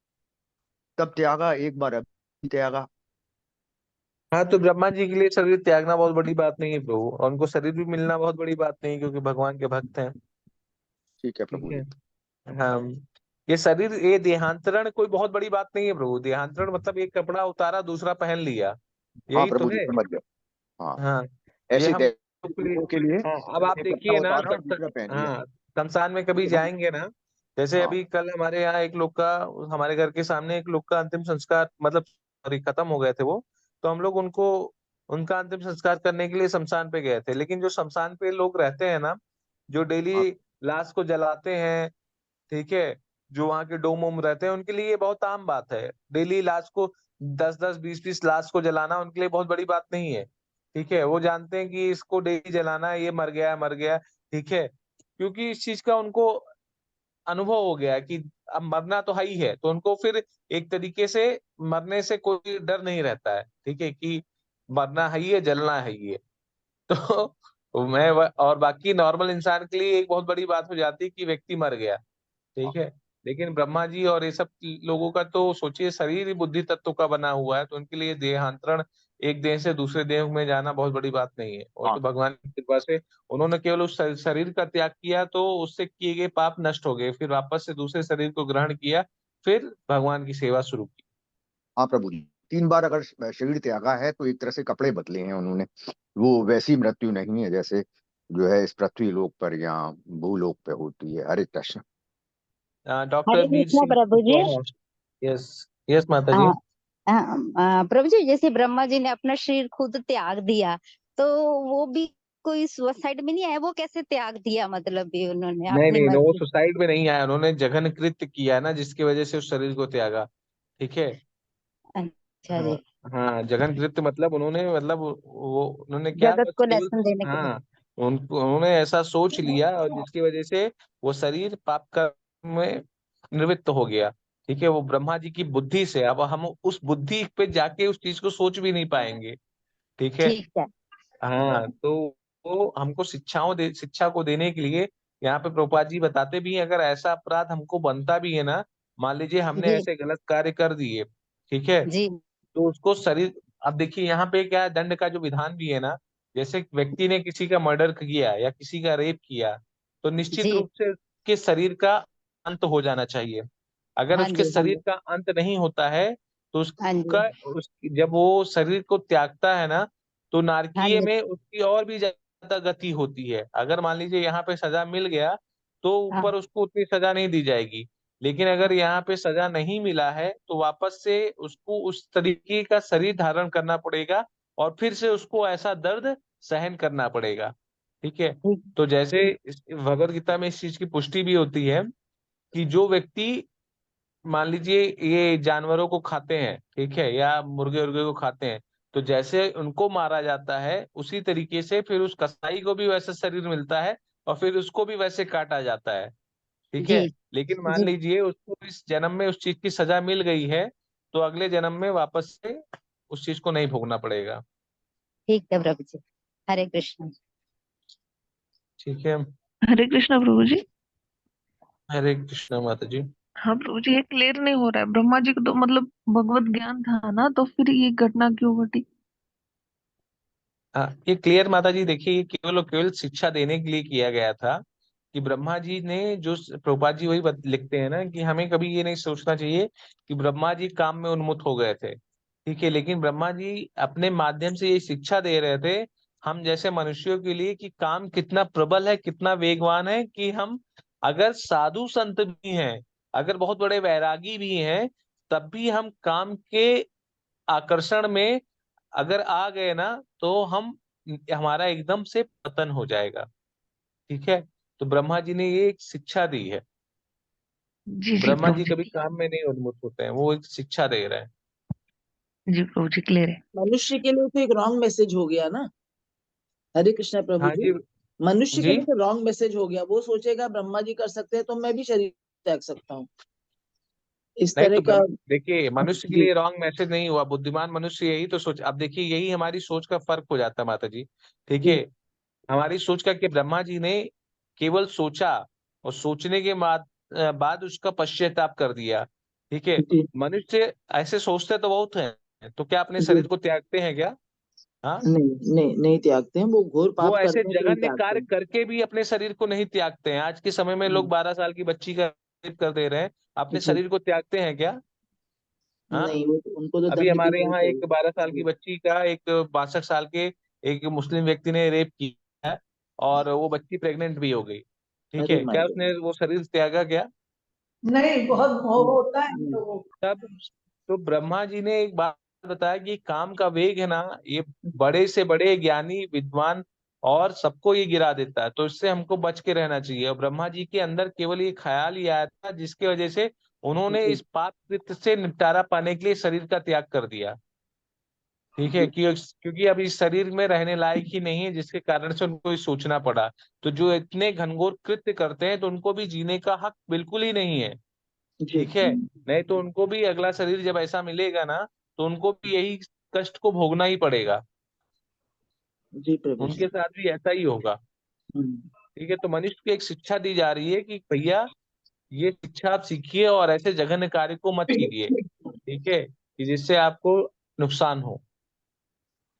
तब त्यागा, एक बार अभी त्यागा। हाँ, तो ब्रह्मा जी के लिए शरीर त्यागना बहुत बड़ी बात नहीं है प्रभु, और उनको शरीर भी मिलना बहुत बड़ी बात नहीं है, क्योंकि भगवान के भक्त हैं। ठीक है ठीक प्रभु है, जी। हाँ, ये शरीर, ये देहांतरण कोई बहुत बड़ी बात नहीं है प्रभु। देहांतरण मतलब एक कपड़ा उतारा दूसरा पहन लिया, हाँ यही तो प्रभु जी, है। समझ गया। हाँ, हाँ, ये ऐसे हम लोगों के लिए हाँ, अब आप एक कपड़ा देखिए ना, उतारा और दूसरा पहन लिया। हाँ, शमशान में कभी हम जाएंगे ना, जैसे हाँ अभी कल हमारे यहाँ एक लोग का, हमारे घर के सामने एक लोग का अंतिम संस्कार, मतलब सॉरी खत्म हो गए थे वो, तो हम लोग उनको, उनका अंतिम संस्कार करने के लिए शमशान पे गए थे। लेकिन जो शमशान पे लोग रहते हैं ना, जो डेली हाँ लाश को जलाते हैं, ठीक है, जो वहाँ के डोम वोम रहते हैं, उनके लिए ये बहुत आम बात है। डेली लाश को 10-10, 20-20 लाश को जलाना उनके लिए बहुत बड़ी बात नहीं है, ठीक है, वो जानते हैं कि इसको डेली जलाना है, ये मर गया मर गया, ठीक है, क्योंकि इस चीज का उनको अनुभव हो गया कि अब मरना तो है ही है, तो उनको फिर एक तरीके से मरने से कोई डर नहीं रहता है, ठीक है, कि मरना है ही है, जलना है ही है। तो और बाकी नॉर्मल इंसान के लिए एक बहुत बड़ी बात हो जाती है कि व्यक्ति मर गया, ठीक है, लेकिन ब्रह्मा जी और ये सब लोगों का तो सोचिए शरीर ही बुद्धि तत्व का बना हुआ है, तो उनके लिए देहांतरण, एक देह से दूसरे देह में जाना बहुत बड़ी बात नहीं है। और हाँ तो भगवान की कृपा से उन्होंने केवल उस शरीर का त्याग किया, तो उससे किए गए पाप नष्ट हो गए, फिर वापस से दूसरे शरीर को ग्रहण किया, फिर भगवान की सेवा शुरू की। हाँ प्रभु जी। 3 बार अगर शरीर त्यागा है तो एक तरह से कपड़े बदले हैं उन्होंने। वो वैसी मृत्यु नहीं है जैसे जो है इस पृथ्वी लोक पर या भूलोक पे होती है। हरे कृष्ण। डॉक्टर हरे वीर कृष्ण सिंह। प्रभु जी। यस, यस माता जी। हाँ, प्रभु जी, जैसे ब्रह्मा जी ने अपना शरीर खुद त्याग दिया, तो वो भी कोई सुसाइड में नहीं आया? वो कैसे त्याग दिया, मतलब ये उन्होंने नहीं अपनी नहीं, वो मर्जी? सुसाइड में नहीं आया, उन्होंने जघन कृत्य किया ना, जिसकी वजह से उस शरीर को त्यागा, ठीक है। अच्छा हाँ, जी। हाँ, जघन कृत्य मतलब उन्होंने, मतलब वो उन्होंने क्या, जगत बस को केवल, लेसन देने के लिए। हाँ, उन्होंने ऐसा सोच लिया, और जिसकी वजह से वो शरीर पाप कर्म में निवृत्त हो गया, ठीक है, वो ब्रह्मा जी की बुद्धि से, अब हम उस बुद्धि पे जाके उस चीज को सोच भी नहीं पाएंगे, ठीक है। ठीक है। हाँ, तो वो हमको शिक्षा को देने के लिए यहाँ पे प्रभुपाद जी बताते भी हैं, अगर ऐसा अपराध हमको बनता भी है ना, मान लीजिए हमने जी ऐसे गलत कार्य कर दिए, ठीक है, जी तो उसको शरीर, अब देखिए यहाँ पे क्या है, दंड का जो विधान भी है ना, जैसे व्यक्ति ने किसी का मर्डर किया या किसी का रेप किया, तो निश्चित जी। रूप से उसके शरीर का अंत हो जाना चाहिए। अगर हाँ उसके जी, हाँ शरीर जी। का अंत नहीं होता है, तो हाँ जी जब वो शरीर को त्यागता है ना, तो हाँ नारकीय जी में उसकी और भी ज्यादा गति होती है। अगर मान लीजिए यहाँ पे सजा मिल गया तो हाँ ऊपर उसको उतनी सजा नहीं दी जाएगी, लेकिन अगर यहाँ पे सजा नहीं मिला है तो वापस से उसको उस तरीके का शरीर धारण करना पड़ेगा और फिर से उसको ऐसा दर्द सहन करना पड़ेगा। ठीक है, ठीक तो जैसे भगवत गीता में इस चीज की पुष्टि भी होती है कि जो व्यक्ति मान लीजिए ये जानवरों को खाते हैं, ठीक है, या मुर्गे उर्गे को खाते हैं, तो जैसे उनको मारा जाता है उसी तरीके से फिर उस कसाई को भी वैसा शरीर मिलता है और फिर उसको भी वैसे काटा जाता है। ठीक जी है, लेकिन मान जी लीजिए उसको इस जन्म में उस चीज की सजा मिल गई है तो अगले जन्म में वापस से उस चीज को नहीं भोगना पड़ेगा। ठीक है प्रभु जी। हरे कृष्ण। ठीक है, हरे कृष्णा प्रभु जी। हरे कृष्ण माता जी। हाँ प्रभु जी, ये क्लियर नहीं हो रहा है, ब्रह्मा जी को तो मतलब भगवत ज्ञान था ना, तो फिर ये घटना क्यों घटी? हाँ, ये क्लियर माता जी, देखिए ये केवल और केवल शिक्षा देने के लिए किया गया था कि ब्रह्मा जी ने जो प्रभुपाद जी वही लिखते हैं ना कि हमें कभी ये नहीं सोचना चाहिए कि ब्रह्मा जी काम में उन्मुख हो गए थे। ठीक है, लेकिन ब्रह्मा जी अपने माध्यम से ये शिक्षा दे रहे थे हम जैसे मनुष्यों के लिए कि काम कितना प्रबल है, कितना वेगवान है, कि हम अगर साधु संत भी हैं, अगर बहुत बड़े वैरागी भी हैं, तब भी हम काम के आकर्षण में अगर आ गए ना तो हम हमारा एकदम से पतन हो जाएगा। ठीक है, तो ब्रह्मा जी ने ये एक शिक्षा दी है। जी जी ब्रह्मा प्रभु जी जी। कभी काम में नहीं उन्मुख होते हैं, वो एक शिक्षा दे रहे हैं। जी प्रभु जी, क्लियर है। मनुष्य के लिए तो एक रॉन्ग मैसेज हो गया ना। हरे कृष्णा प्रभु हाँ जी। जी। मनुष्य के जी लिए तो रॉन्ग मैसेज हो गया, वो सोचेगा ब्रह्मा जी कर सकते हैं तो मैं भी शरीर त्याग सकता हूँ, इस नहीं तरह तो का। देखिए मनुष्य के जी लिए रॉन्ग मैसेज नहीं हुआ, बुद्धिमान मनुष्य यही तो सोच। अब देखिए यही हमारी सोच का फर्क हो जाता है माता जी। ठीक है, जी हमारी सोच का कि ब्रह्मा जी ने केवल सोचा और सोचने के बाद उसका पश्चाताप कर दिया। ठीक है, जी मनुष्य ऐसे सोचते तो बहुत हैं, तो क्या अपने जी। शरीर को त्यागते हैं क्या? हाँ, नहीं त्यागते हैं, वो घोर वो पाप ऐसे करते हैं तो ही जघन्य त्यागते कार्य हैं। करके भी अपने शरीर को नहीं त्यागते हैं। आज के समय में लोग 12 साल की बच्ची का रेप कर दे रहे हैं, अपने जी शरीर को त्यागते हैं क्या? हाँ, नहीं, वो उनको तो अभी दंड हमारे देना ही यहाँ एक चाहिए। 12 साल की जी बच्ची का एक 62 साल के एक मुस्लिम व्यक्ति ने रेप किया है और वो बच्ची प्रेग्नेंट भी हो गई। ठीक अरे है, माय क्या गॉड। उसने वो शरीर त्यागा क्या? नहीं, बहुत मोह होता है हम लोगों को। तब तो ब्रह्मा जी ने एक बात बताया कि काम का वेग है ना, ये बड़े से बड़े ज्ञानी विद्वान और सबको ये गिरा देता है, तो इससे हमको बच के रहना चाहिए। और ब्रह्मा जी के अंदर केवल ये ख्याल ही आया था जिसकी वजह से उन्होंने जी इस पाप कृत्य से निपटारा पाने के लिए शरीर का त्याग कर दिया। ठीक है, जी क्योंकि अब इस शरीर में रहने लायक ही नहीं है, जिसके कारण से उनको ये सोचना पड़ा। तो जो इतने घनघोर कृत्य करते हैं तो उनको भी जीने का हक बिल्कुल ही नहीं है। जी ठीक है, नहीं तो उनको भी अगला शरीर जब ऐसा मिलेगा ना तो उनको भी यही कष्ट को भोगना ही पड़ेगा, जी प्रभु जी। उनके साथ भी ऐसा ही होगा। हम्म, ठीक है, तो मनुष्य को एक शिक्षा दी जा रही है कि भैया ये शिक्षा आप सीखिए और ऐसे जघन्य कार्य को मत कीजिए। ठीक है, कि जिससे आपको नुकसान हो।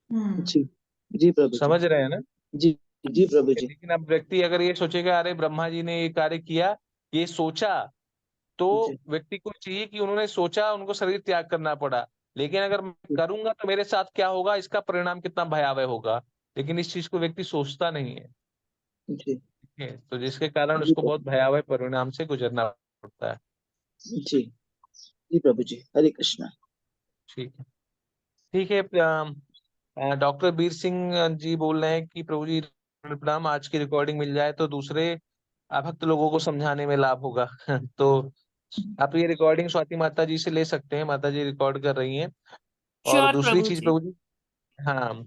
जी जी प्रभु जी। समझ रहे हैं ना? जी जी प्रभु जी। लेकिन अब व्यक्ति अगर ये सोचेगा अरे ब्रह्मा जी ने ये कार्य किया, ये सोचा, तो जी व्यक्ति को चाहिए कि उन्होंने सोचा, उनको शरीर त्याग करना पड़ा, लेकिन अगर मैं करूंगा तो मेरे साथ क्या होगा, इसका परिणाम कितना भयावह होगा। लेकिन इस चीज को व्यक्ति सोचता नहीं है। जी ठीक है, तो जिसके कारण जी उसको बहुत प्रभु भयावह परिणाम से गुजरना पड़ता है। जी जी प्रभु जी। हरे कृष्णा। ठीक है। ठीक है, डॉक्टर बीर सिंह जी बोल रहे हैं कि प्रभु जी प्रणाम, आज की रिकॉर्डिंग मिल जाए तो दूसरे अभक्त लोगों को समझाने में लाभ होगा। तो आप ये रिकॉर्डिंग स्वाति माता जी से ले सकते हैं, माता जी रिकॉर्ड कर रही हैं। और श्योर दूसरी प्रभु चीज जी। प्रभु जी, हाँ,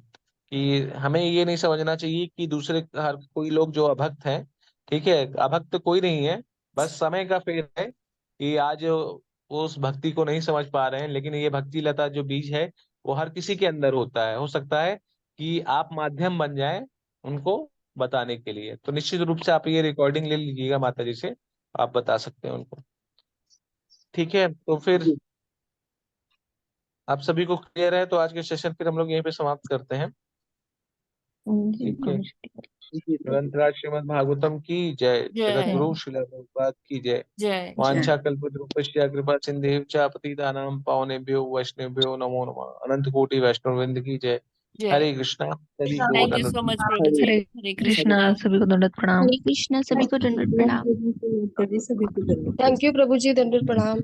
कि हमें ये नहीं समझना चाहिए कि दूसरे हर कोई लोग जो अभक्त हैं, ठीक है, अभक्त कोई नहीं है, बस समय का फेर है कि आज वो उस भक्ति को नहीं समझ पा रहे हैं। लेकिन ये भक्ति लता जो बीज है वो हर किसी के अंदर होता है। हो सकता है कि आप माध्यम बन जाएं उनको बताने के लिए। तो निश्चित रूप से आप ये रिकॉर्डिंग ले लीजिएगा माता जी से, आप बता सकते हैं उनको। ठीक है, तो फिर जी आप सभी को क्लियर है तो आज के सेशन फिर हम लोग यहीं पे समाप्त करते हैं। जी ठीक है। प्रभु जी। ग्रंथराज श्रीमद् भागवतम की जय। जगत जय गुरु श्रील प्रभुपाद की जय। जय वांछा कल्पद्रुमस्य कृपा सिंधु च पतितानां पावनेभ्यो वैष्णवेभ्यो नमो नमः। अनंत कोटि वैष्णववृंद की जय। जय। हरे कृष्णा सभी को थैंक यू दंड सो मच प्रणाम। प्रभु जी। हरे हरे कृष्णा, कृष्णा। सभी को दंडवत प्रणाम। हरे कृष्णा, सभी को दंडवत प्रणाम। सभी को दंडवत थैंक यू प्रभु जी, दंडवत प्रणाम।